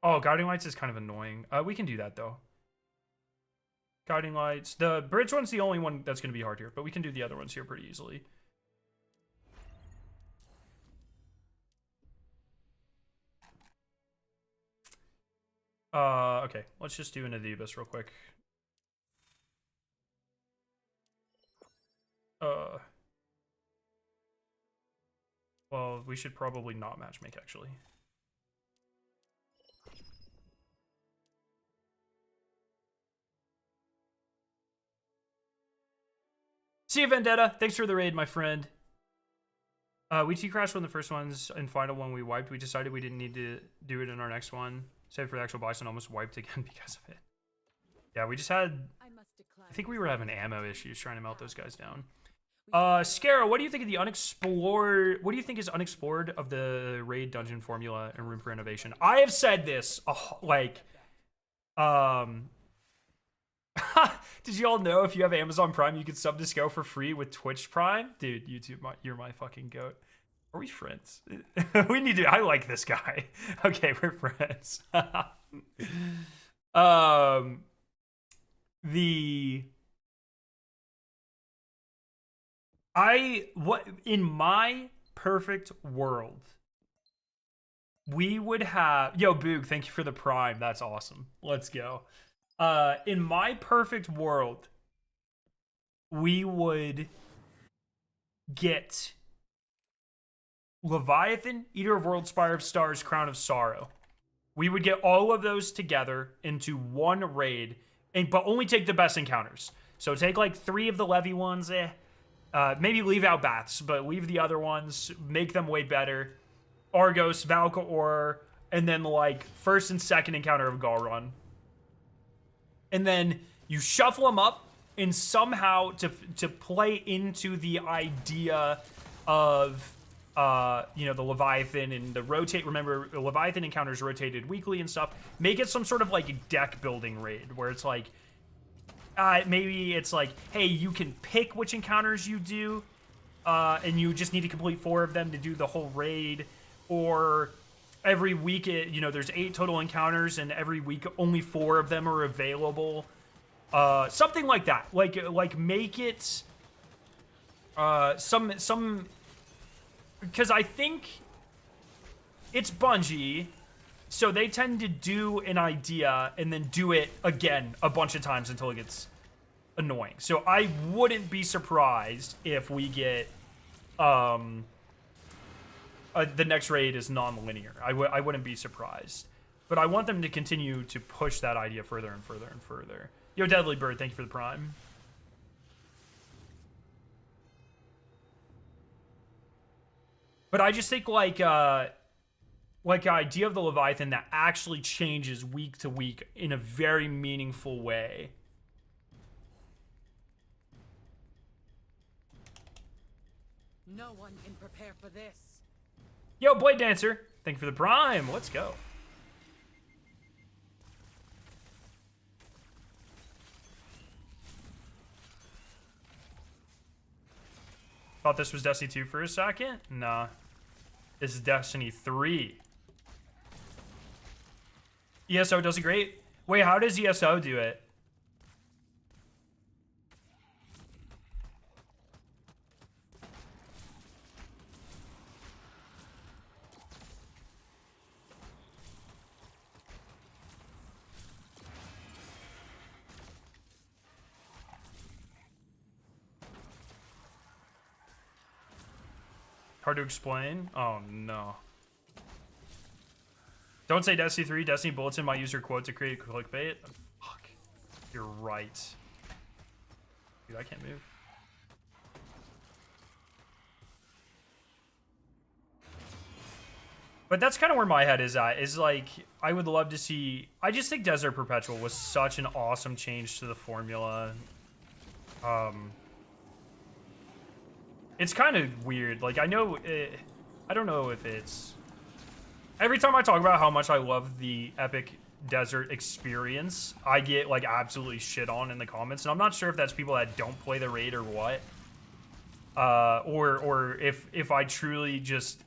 Oh, Guiding Lights is kind of annoying. We can do that though. Guiding Lights. The bridge one's the only one that's going to be hard here, but we can do the other ones here pretty easily. Okay, let's just do an Athebus real quick. Well, we should probably not matchmake, actually. See you, Vendetta. Thanks for the raid, my friend. We T-crashed one of the first ones and final one we wiped. We decided we didn't need to do it in our next one. Save for the actual bison, almost wiped again because of it. Yeah, we just had... I think we were having ammo issues trying to melt those guys down. Scarrow, what do you think of the unexplored... What do you think is unexplored of the raid dungeon formula and room for innovation? I have said this, Did you all know if you have Amazon Prime, you can sub to Scout for free with Twitch Prime? Dude, YouTube, you're my fucking goat. Are we friends? We need to... I like this guy. Okay, we're friends. In my perfect world, we would have... Yo, Boog, thank you for the Prime. That's awesome. Let's go. In my perfect world, we would get Leviathan, Eater of Worlds, Spire of Stars, Crown of Sorrow. We would get all of those together into one raid, but only take the best encounters. So take like 3 of the Levy ones, maybe leave out Baths, but leave the other ones, make them way better. Argos, Valkaor, and then like first and second encounter of Galrun. And then you shuffle them up, and somehow to play into the idea of the Leviathan and the rotate. Remember, Leviathan encounters rotated weekly and stuff. Make it some sort of like deck building raid where it's like maybe it's like, hey, you can pick which encounters you do, and you just need to complete 4 of them to do the whole raid. Or every week, there's 8 total encounters, and every week only 4 of them are available. Something like that. Like make it some because I think it's Bungie, so they tend to do an idea and then do it again a bunch of times until it gets annoying. So I wouldn't be surprised if we get the next raid is non-linear. I wouldn't be surprised. But I want them to continue to push that idea further and further and further. Yo, Deadly Bird, thank you for the Prime. But I just think, like, like idea of the Leviathan that actually changes week to week in a very meaningful way. No one can prepare for this. Yo, Blade Dancer, thank you for the prime. Let's go. Thought this was Destiny 2 for a second. Nah. This is Destiny 3. ESO does it great. Wait, how does ESO do it? Hard to explain. Oh no. Don't say Destiny 3. Destiny Bulletin might use your quote to create clickbait. Fuck. You're right. Dude, I can't move. But that's kind of where my head is at. Is like, I would love to see... I just think Desert Perpetual was such an awesome change to the formula. It's kind of weird. Like, I know... I don't know if it's... Every time I talk about how much I love the Epic Desert experience, I get, like, absolutely shit on in the comments. And I'm not sure if that's people that don't play the raid or what. Or if I truly just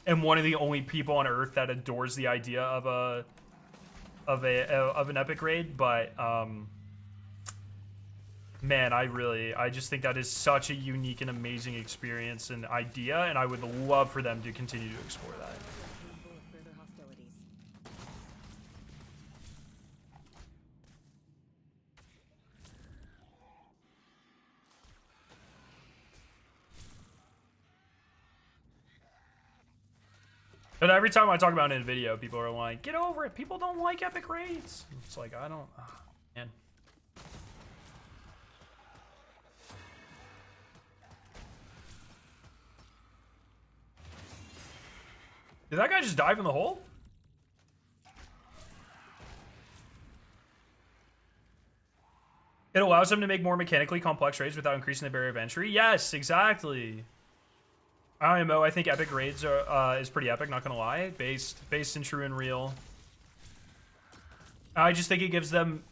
am one of the only people on Earth that adores the idea of an Epic raid. But, man, I just think that is such a unique and amazing experience and idea. And I would love for them to continue to explore that. Further hostilities. But every time I talk about it in a video, people are like, get over it. People don't like epic raids. It's like, I don't... man. Did that guy just dive in the hole? It allows them to make more mechanically complex raids without increasing the barrier of entry. Yes, exactly. IMO, I think epic raids are is pretty epic, not gonna lie. Based in true and real. I just think it gives them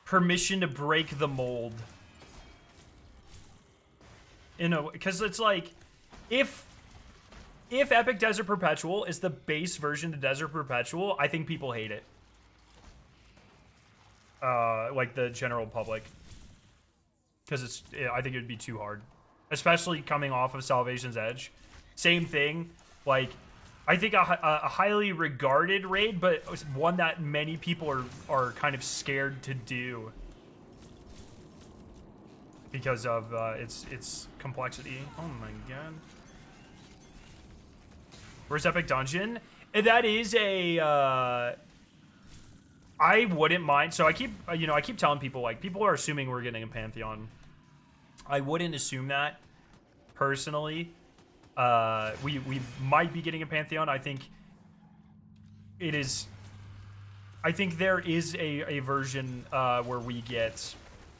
permission to break the mold. You know, because it's like, if Epic Desert Perpetual is the base version of Desert Perpetual, I think people hate it. Like the general public. Because I think it would be too hard. Especially coming off of Salvation's Edge. Same thing. Like, I think a highly regarded raid, but one that many people are kind of scared to do. Because of its complexity. Oh my god. Where's Epic Dungeon? That is a... I wouldn't mind. So I keep telling people, like, people are assuming we're getting a Pantheon. I wouldn't assume that, personally. We might be getting a Pantheon. I think it is... I think there is a version where we get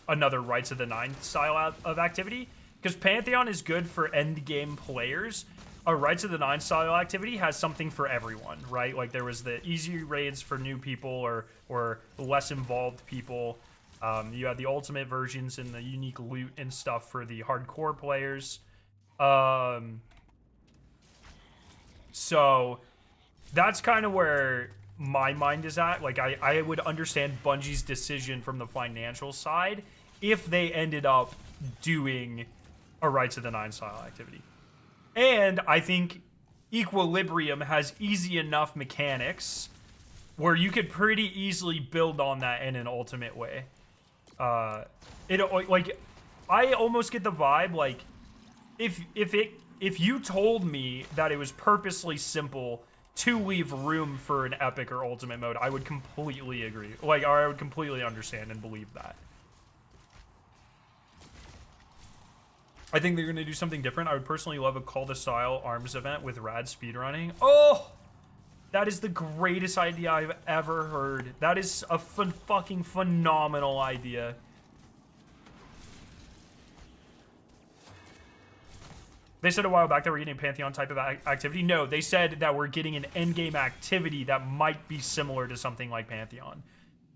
another Rights of the Nine style of activity. Because Pantheon is good for endgame players. A Rights of the Nine style activity has something for everyone, right? Like, there was the easy raids for new people or less involved people. You had the ultimate versions and the unique loot and stuff for the hardcore players. So that's kind of where my mind is at. Like, I would understand Bungie's decision from the financial side if they ended up doing a Rights of the Nine style activity. And I think Equilibrium has easy enough mechanics where you could pretty easily build on that in an ultimate way. Like, I almost get the vibe, like, if you told me that it was purposely simple to leave room for an epic or ultimate mode, I would completely agree. Like, or I would completely understand and believe that. I think they're going to do something different. I would personally love a Call to Style arms event with rad speedrunning. Oh! That is the greatest idea I've ever heard. That is a fucking phenomenal idea. They said a while back that we're getting a Pantheon type of activity. No, they said that we're getting an endgame activity that might be similar to something like Pantheon.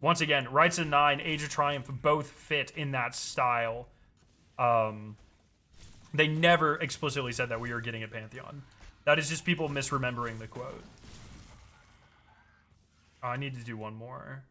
Once again, Rights of 9, Age of Triumph both fit in that style. They never explicitly said that we were getting a Pantheon. That is just people misremembering the quote. Oh, I need to do one more.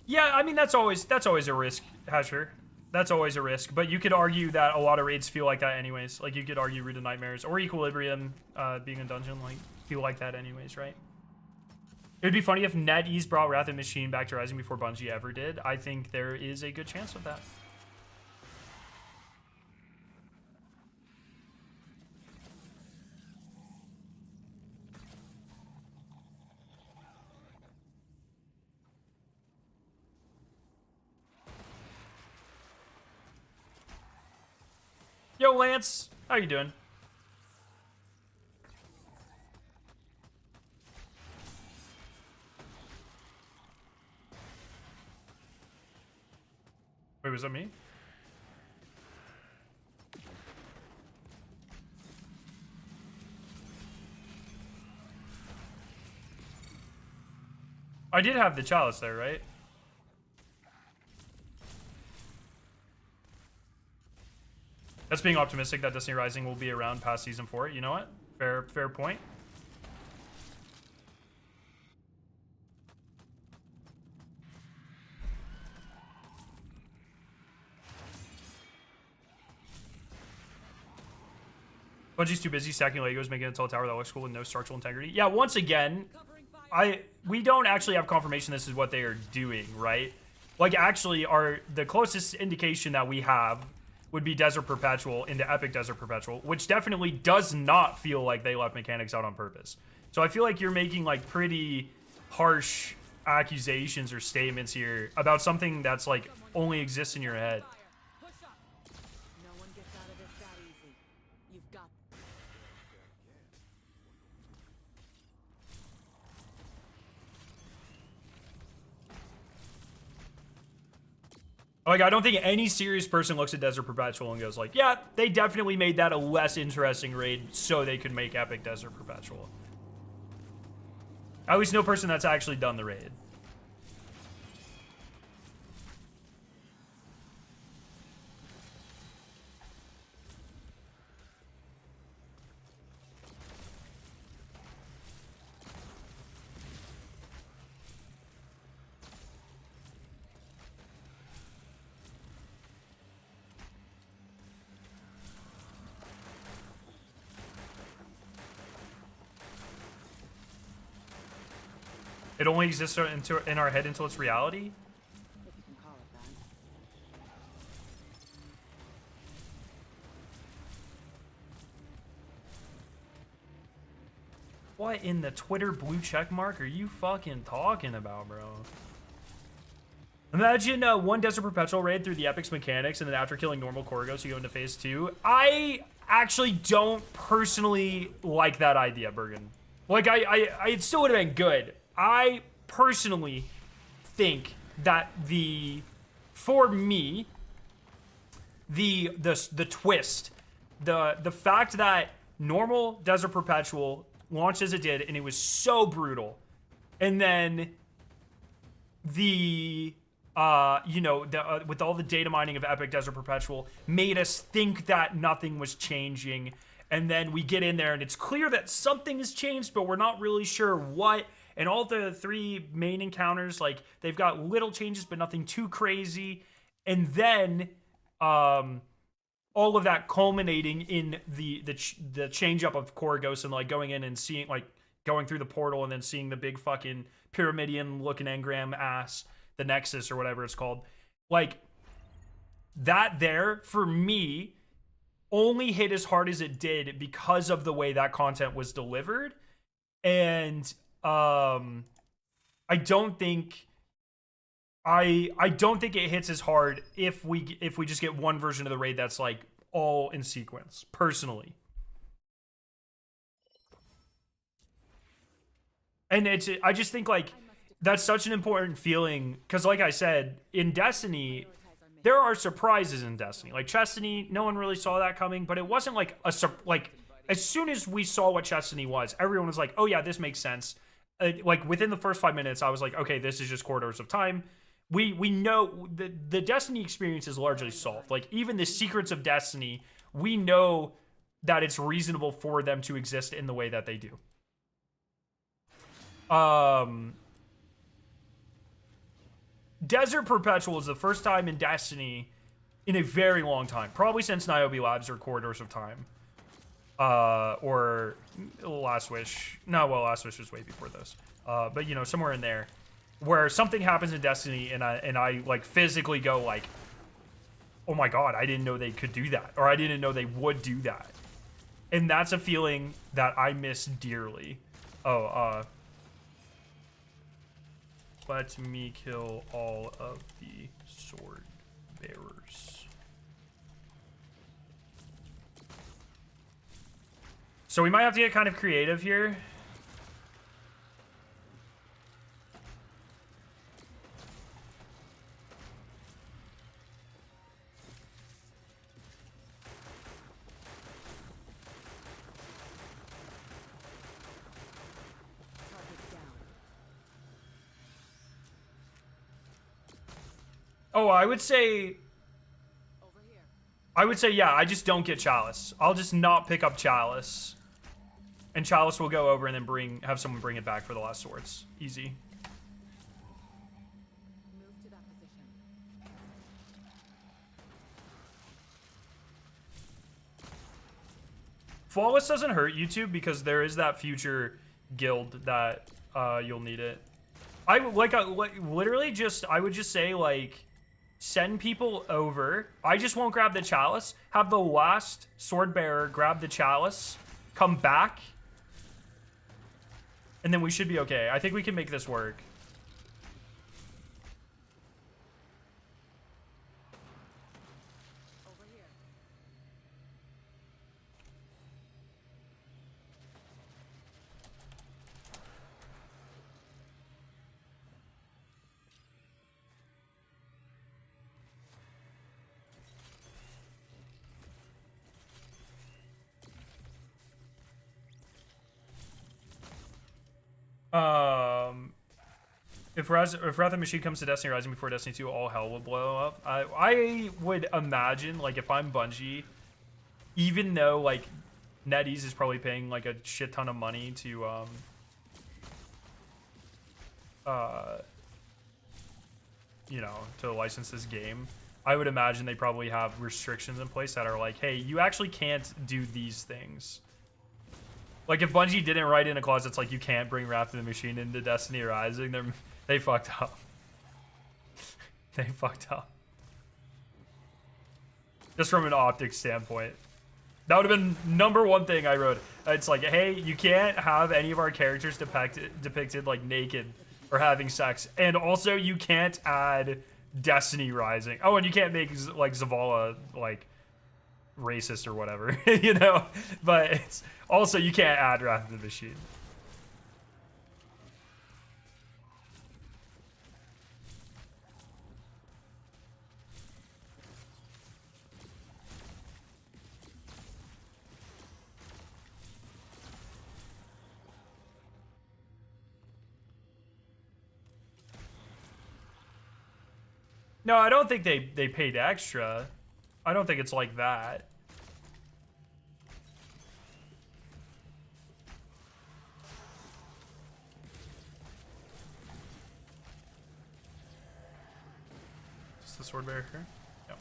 Yeah, I mean, that's always a risk, Hasher. That's always a risk. But you could argue that a lot of raids feel like that anyways. Like, you could argue Root of Nightmares or Equilibrium being a dungeon, like, feel like that anyways, right? It would be funny if NetEase brought Wrath of Machine back to Rising before Bungie ever did. I think there is a good chance of that. Yo, Lance, how you doing? Wait, was that me? I did have the chalice there, right? That's being optimistic that Destiny Rising will be around past Season 4. You know what? Fair point. Bungie's too busy stacking Legos, making a tall tower that looks cool with no structural integrity. Yeah, once again, we don't actually have confirmation this is what they are doing, right? Like, actually, the closest indication that we have would be Desert Perpetual into Epic Desert Perpetual, which definitely does not feel like they left mechanics out on purpose. So I feel like you're making, like, pretty harsh accusations or statements here about something that's, like, only exists in your head. No one gets out of this that easy. You've got Like, I don't think any serious person looks at Desert Perpetual and goes like, yeah, they definitely made that a less interesting raid so they could make Epic Desert Perpetual. At least no person that's actually done the raid. It only exists in our head until it's reality? if you can call it that. What in the Twitter blue check mark are you fucking talking about, bro? Imagine one Desert Perpetual raid through the Epic's mechanics, and then after killing normal Korgos, you go into phase 2. I actually don't personally like that idea, Bergen. Like, it still would have been good. I personally think that for me, the twist, the fact that normal Desert Perpetual launched as it did, and it was so brutal, and then with all the data mining of Epic Desert Perpetual, made us think that nothing was changing, and then we get in there and it's clear that something has changed, but we're not really sure what. And all the 3 main encounters, like, they've got little changes, but nothing too crazy. And then all of that culminating in the change up of Korgos and, like, going in and seeing, like, going through the portal and then seeing the big fucking pyramidian looking engram ass, the Nexus or whatever it's called. Like, that there for me only hit as hard as it did because of the way that content was delivered. And I don't think I don't think it hits as hard if we just get one version of the raid that's like all in sequence, personally. And I just think like that's such an important feeling because, like I said, in Destiny, there are surprises in Destiny. Like Chestiny, no one really saw that coming, but it wasn't like like as soon as we saw what Chestiny was, everyone was like, "Oh yeah, this makes sense." Like within the first 5 minutes, I was like, "Okay, this is just Corridors of Time." We know the Destiny experience is largely solved. Like even the secrets of Destiny, we know that it's reasonable for them to exist in the way that they do. Desert Perpetual is the first time in Destiny in a very long time, probably since Niobe Labs or Corridors of Time, or Last Wish. No, well, Last Wish was way before those. But you know, somewhere in there, where something happens in Destiny, and I like physically go like, oh my god, I didn't know they could do that, or I didn't know they would do that, and that's a feeling that I miss dearly. Let me kill all of the sword bearers. So we might have to get kind of creative here. Oh, I would say, yeah, I just don't get Chalice. I'll just not pick up Chalice. And Chalice will go over and then have someone bring it back for the last swords. Easy. Move to that position. Flawless doesn't hurt YouTube because there is that future guild that you'll need it. I literally just, I would just say like, send people over. I just won't grab the Chalice. Have the last sword bearer grab the Chalice, come back, and then we should be okay. I think we can make this work. Over here. If Wrath of the Machine comes to Destiny Rising before Destiny 2, all hell would blow up. I would imagine, like, if I'm Bungie, even though, like, NetEase is probably paying, like, a shit ton of money to, you know, to license this game, I would imagine they probably have restrictions in place that are like, hey, you actually can't do these things. Like, if Bungie didn't write in a clause that's like, you can't bring Wrath of the Machine into Destiny Rising, they fucked up. They fucked up. Just from an optics standpoint. That would have been #1 thing I wrote. It's like, hey, you can't have any of our characters depicted like naked or having sex. And also, you can't add Destiny Rising. Oh, and you can't make, like, Zavala, like, racist or whatever, you know? But it's also, you can't add Wrath of the Machine. No, I don't think they paid extra. I don't think it's like that. Is the sword bearer here? Yep.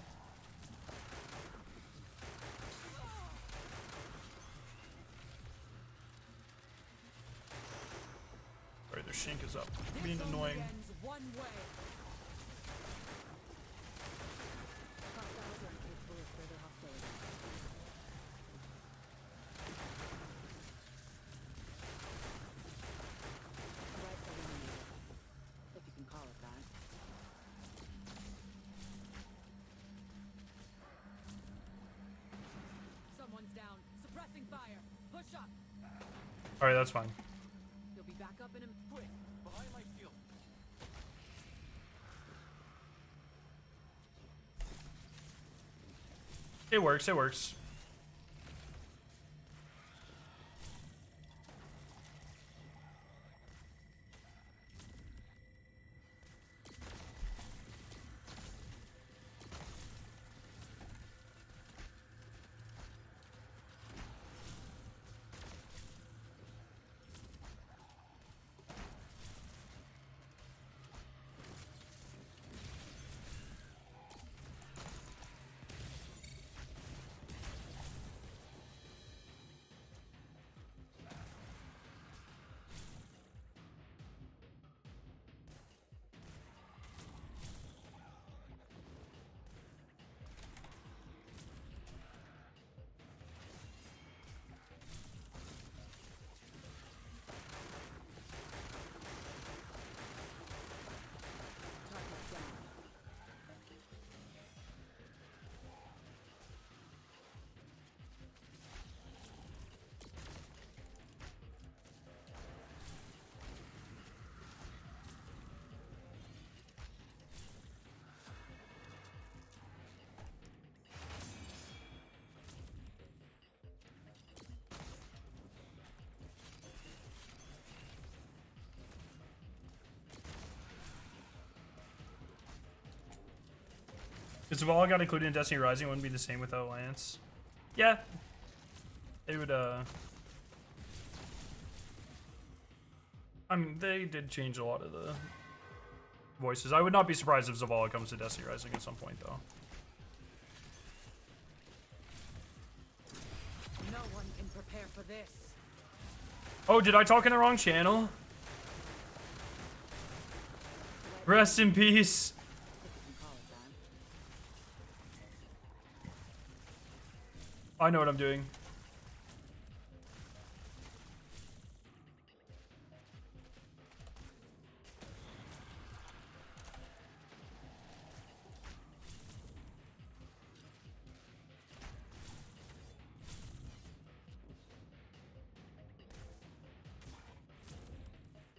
Sorry, their shank is up. Being annoying. One way. Hostile fire. Push up. All right, that's fine. You'll be back up in a Quick, behind my shield. It works. It works. target down. If Zavala got included in Destiny Rising, it wouldn't be the same without Lance. Yeah. It would, I mean, they did change a lot of the voices. I would not be surprised if Zavala comes to Destiny Rising at some point, though. No one can prepare for this. Oh, did I talk in the wrong channel? Rest in peace. If you can call it that. I know what I'm doing.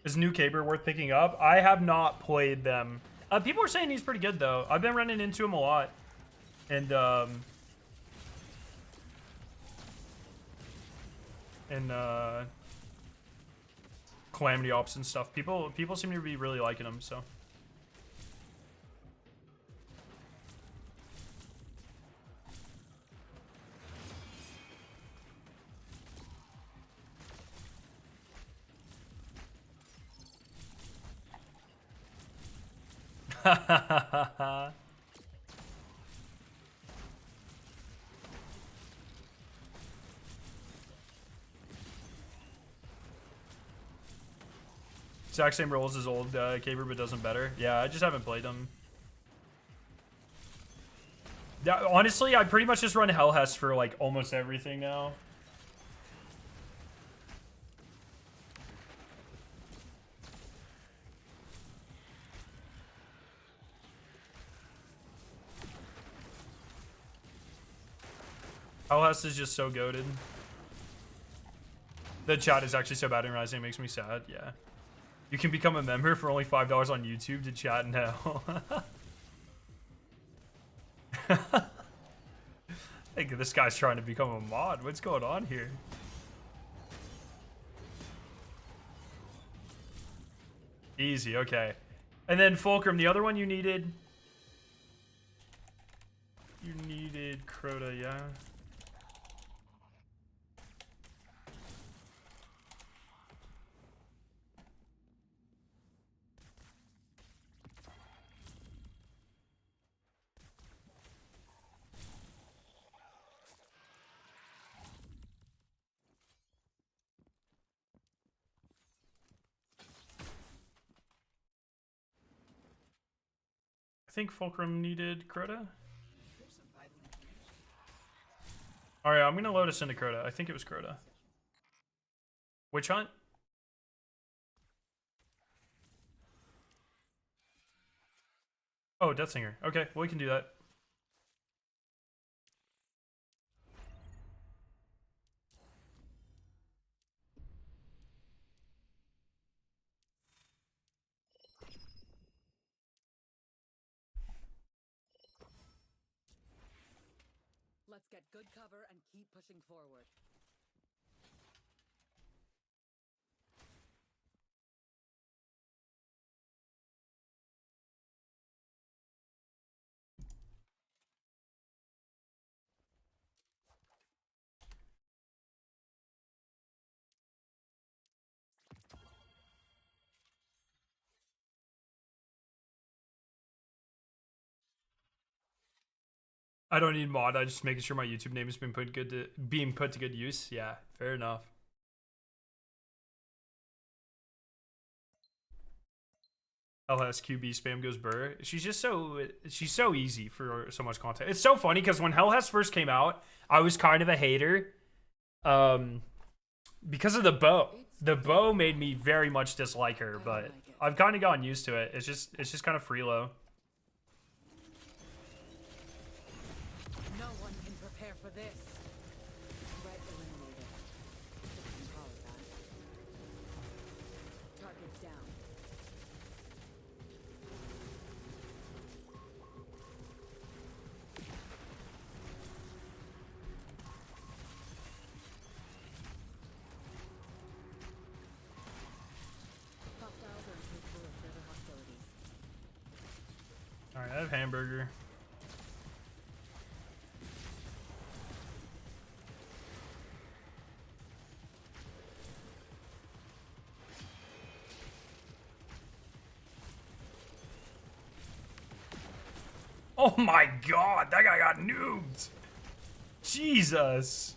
Is New Caber worth picking up? I have not played them. People are saying he's pretty good, though. I've been running into him a lot. And, Calamity Ops and stuff. People seem to be really liking him, so. Exact same roles as old Caber, but doesn't better. Yeah, I just haven't played them. Yeah, honestly, I pretty much just run Hellhest for like almost everything now. Hellhest is just so goated. The chat is actually so bad in Rising, it makes me sad. Yeah. You can become a member for only $5 on YouTube to chat now. I think this guy's trying to become a mod. What's going on here? Easy, okay. And then Fulcrum, the other one you needed... You needed Crota, yeah. I think Fulcrum needed Crota. Alright, I'm gonna load us into Crota. I think it was Crota. Witch Hunt? Oh, Deathsinger. Okay, well, we can do that. Let's get good cover and keep pushing forward. I don't need mod. I just making sure my YouTube name has been being put to good use. Yeah, fair enough. LS QB spam goes burr. She's so easy for so much content. It's so funny because when Hellhest first came out, I was kind of a hater. Because of the bow. The bow made me very much dislike her, but I've kind of gotten used to it. It's just kind of freelo. No one can prepare for this. Threat eliminated. You can call it that. Target down. Hostiles are incapable of further hostilities. Alright, I have hamburger. Oh my god, that guy got nuked. Jesus.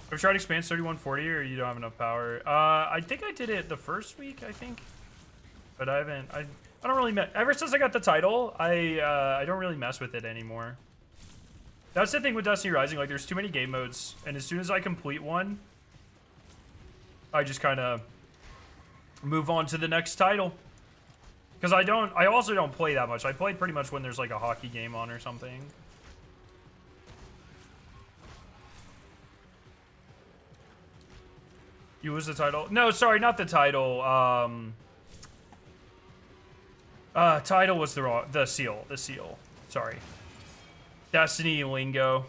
Have you tried Expanse 3140 or you don't have enough power? I think I did it the first week, I think. But I haven't, I don't really, ever since I got the title, I don't really mess with it anymore. That's the thing with Destiny Rising, like there's too many game modes, and as soon as I complete one, I just kind of move on to the next title. Because I also don't play that much. I play pretty much when there's like a hockey game on or something. You was the title? No, sorry, not the title. Title was the seal. The seal. Sorry. Destiny lingo.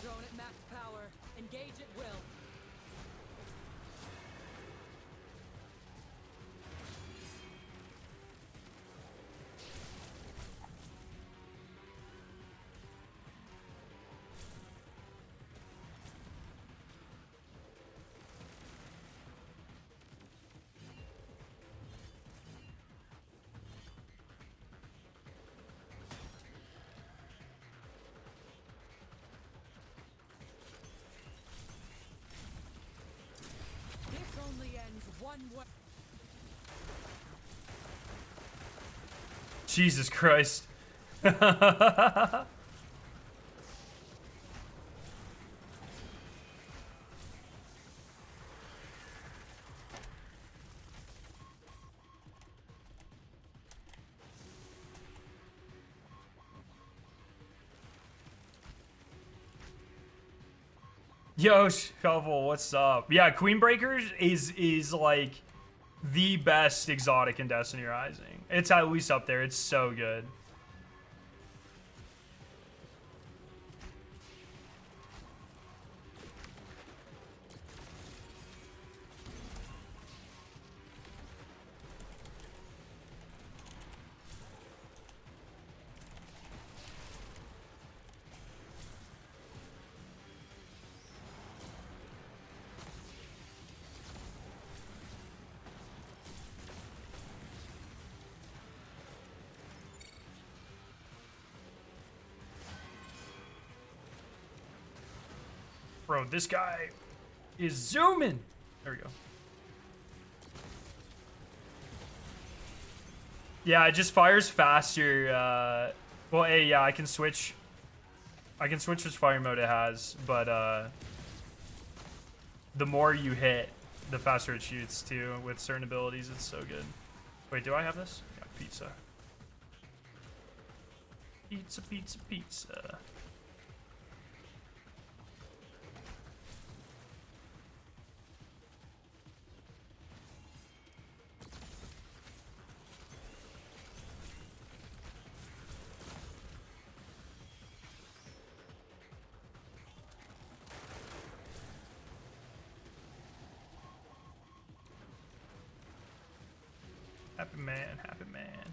Drone at max power. Engage at will. This only ends one way. Jesus Christ. Yo, Shovel, what's up? Yeah, Queen Breakers is like the best exotic in Destiny Rising. It's at least up there. It's so good. Bro, this guy is zooming. There we go. Yeah, it just fires faster. Well, hey, yeah, I can switch which fire mode it has, but the more you hit, the faster it shoots too. With certain abilities, it's so good. Wait, do I have this? Yeah, pizza. Pizza, pizza, pizza. Happy man, happy man.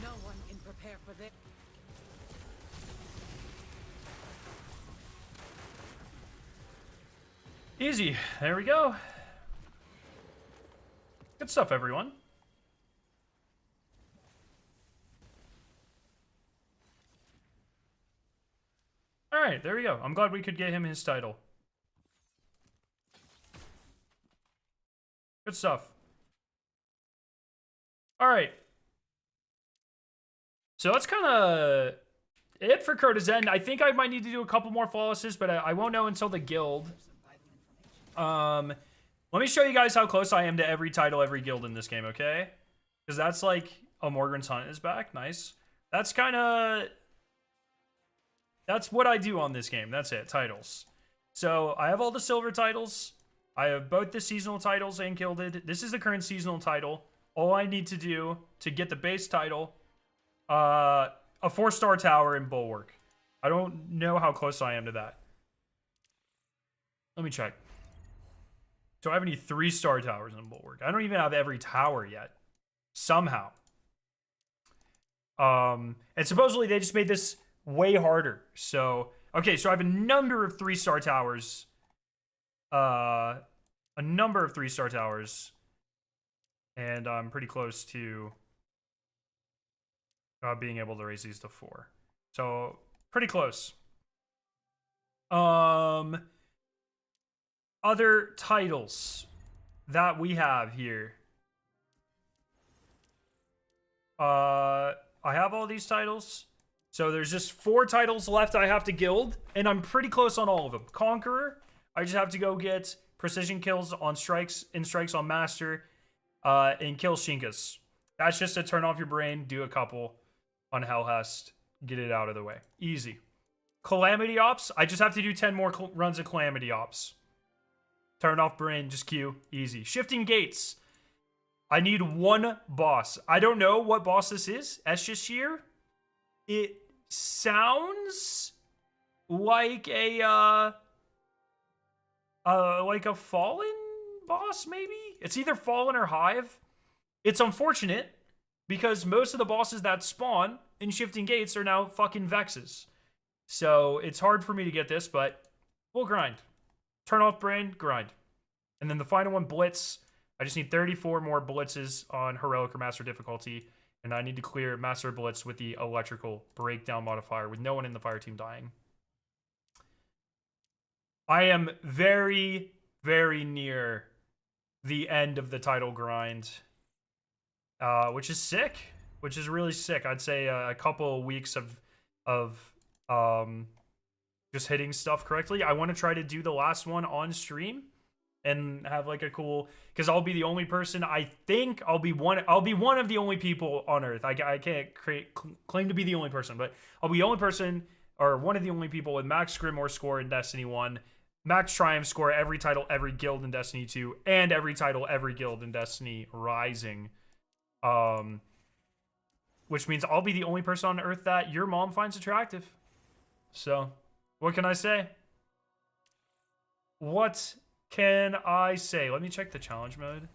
No one can prepare for this. Easy. There we go. Good stuff, everyone. All right, there we go. I'm glad we could get him his title. Good stuff. All right. So that's kind of it for Crota's End. I think I might need to do a couple more flawlesses, but I won't know until the guild. Let me show you guys how close I am to every title, every guild in this game, okay? Because that's like, oh, Morgan's Hunt is back. Nice. That's kind of... That's what I do on this game. That's it. Titles. So I have all the silver titles. I have both the seasonal titles and Gilded. This is the current seasonal title. All I need to do to get the base title, a 4-star tower in Bulwark. I don't know how close I am to that. Let me check. Do I have any 3-star towers in Bulwark? I don't even have every tower yet. Somehow. And supposedly they just made this way harder. So, okay, so I have a number of 3-star towers. And I'm pretty close to being able to raise these to 4. So, pretty close. Other titles that we have here. I have all these titles. So there's just 4 titles left I have to guild, and I'm pretty close on all of them. Conqueror, I just have to go get precision kills on strikes on Master, and kill Shinkas. That's just to turn off your brain, do a couple on Hellhest, get it out of the way. Easy. Calamity Ops, I just have to do 10 more runs of Calamity Ops. Turn off brain, just queue, easy. Shifting Gates, I need 1 boss. I don't know what boss this is, Escher. It sounds like a Fallen boss, maybe? It's either Fallen or Hive. It's unfortunate because most of the bosses that spawn in Shifting Gates are now fucking Vexes. So it's hard for me to get this, but we'll grind. Turn off brain, grind. And then the final one, Blitz. I just need 34 more blitzes on Heroic or Master difficulty. And I need to clear Master Blitz with the electrical breakdown modifier with no one in the fire team dying. I am very, very near the end of the title grind. Which is sick. Which is really sick. I'd say a couple of weeks of just hitting stuff correctly. I want to try to do the last one on stream and have like a cool, because I'll be the only person. I think I'll be one of the only people on Earth. I can't claim to be the only person, but I'll be the only person or one of the only people with max Grimoire score in Destiny 1, max Triumph score every title, every guild in Destiny 2, and every title, every guild in Destiny Rising. Which means I'll be the only person on Earth that your mom finds attractive. So, what can I say? What can I say? Let me check the challenge mode. I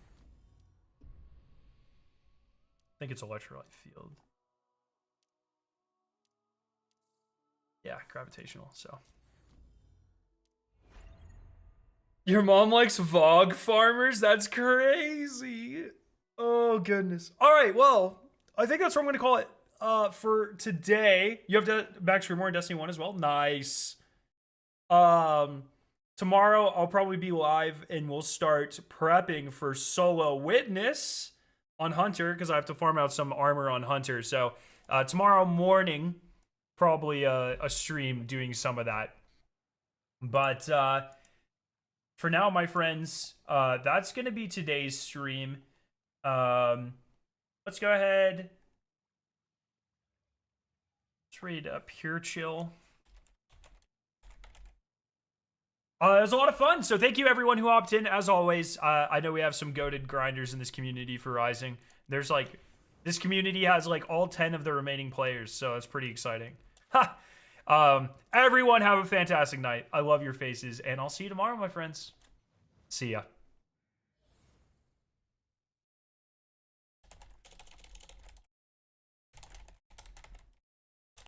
think it's electrolyte field. Yeah, gravitational, so. Your mom likes Vogue farmers? That's crazy. Oh, goodness. All right, well, I think that's what I'm going to call it for today. You have to backstream more in Destiny 1 as well. Nice. Tomorrow, I'll probably be live, and we'll start prepping for Solo Witness on Hunter, because I have to farm out some armor on Hunter. So tomorrow morning, probably a stream doing some of that. But for now, my friends, that's going to be today's stream. Let's go ahead. Let's read Pure Chill. It was a lot of fun. So thank you everyone who opted in. As always, I know we have some goated grinders in this community for Rising. There's like, this community has like all 10 of the remaining players. So it's pretty exciting. Everyone have a fantastic night. I love your faces, and I'll see you tomorrow, my friends. See ya.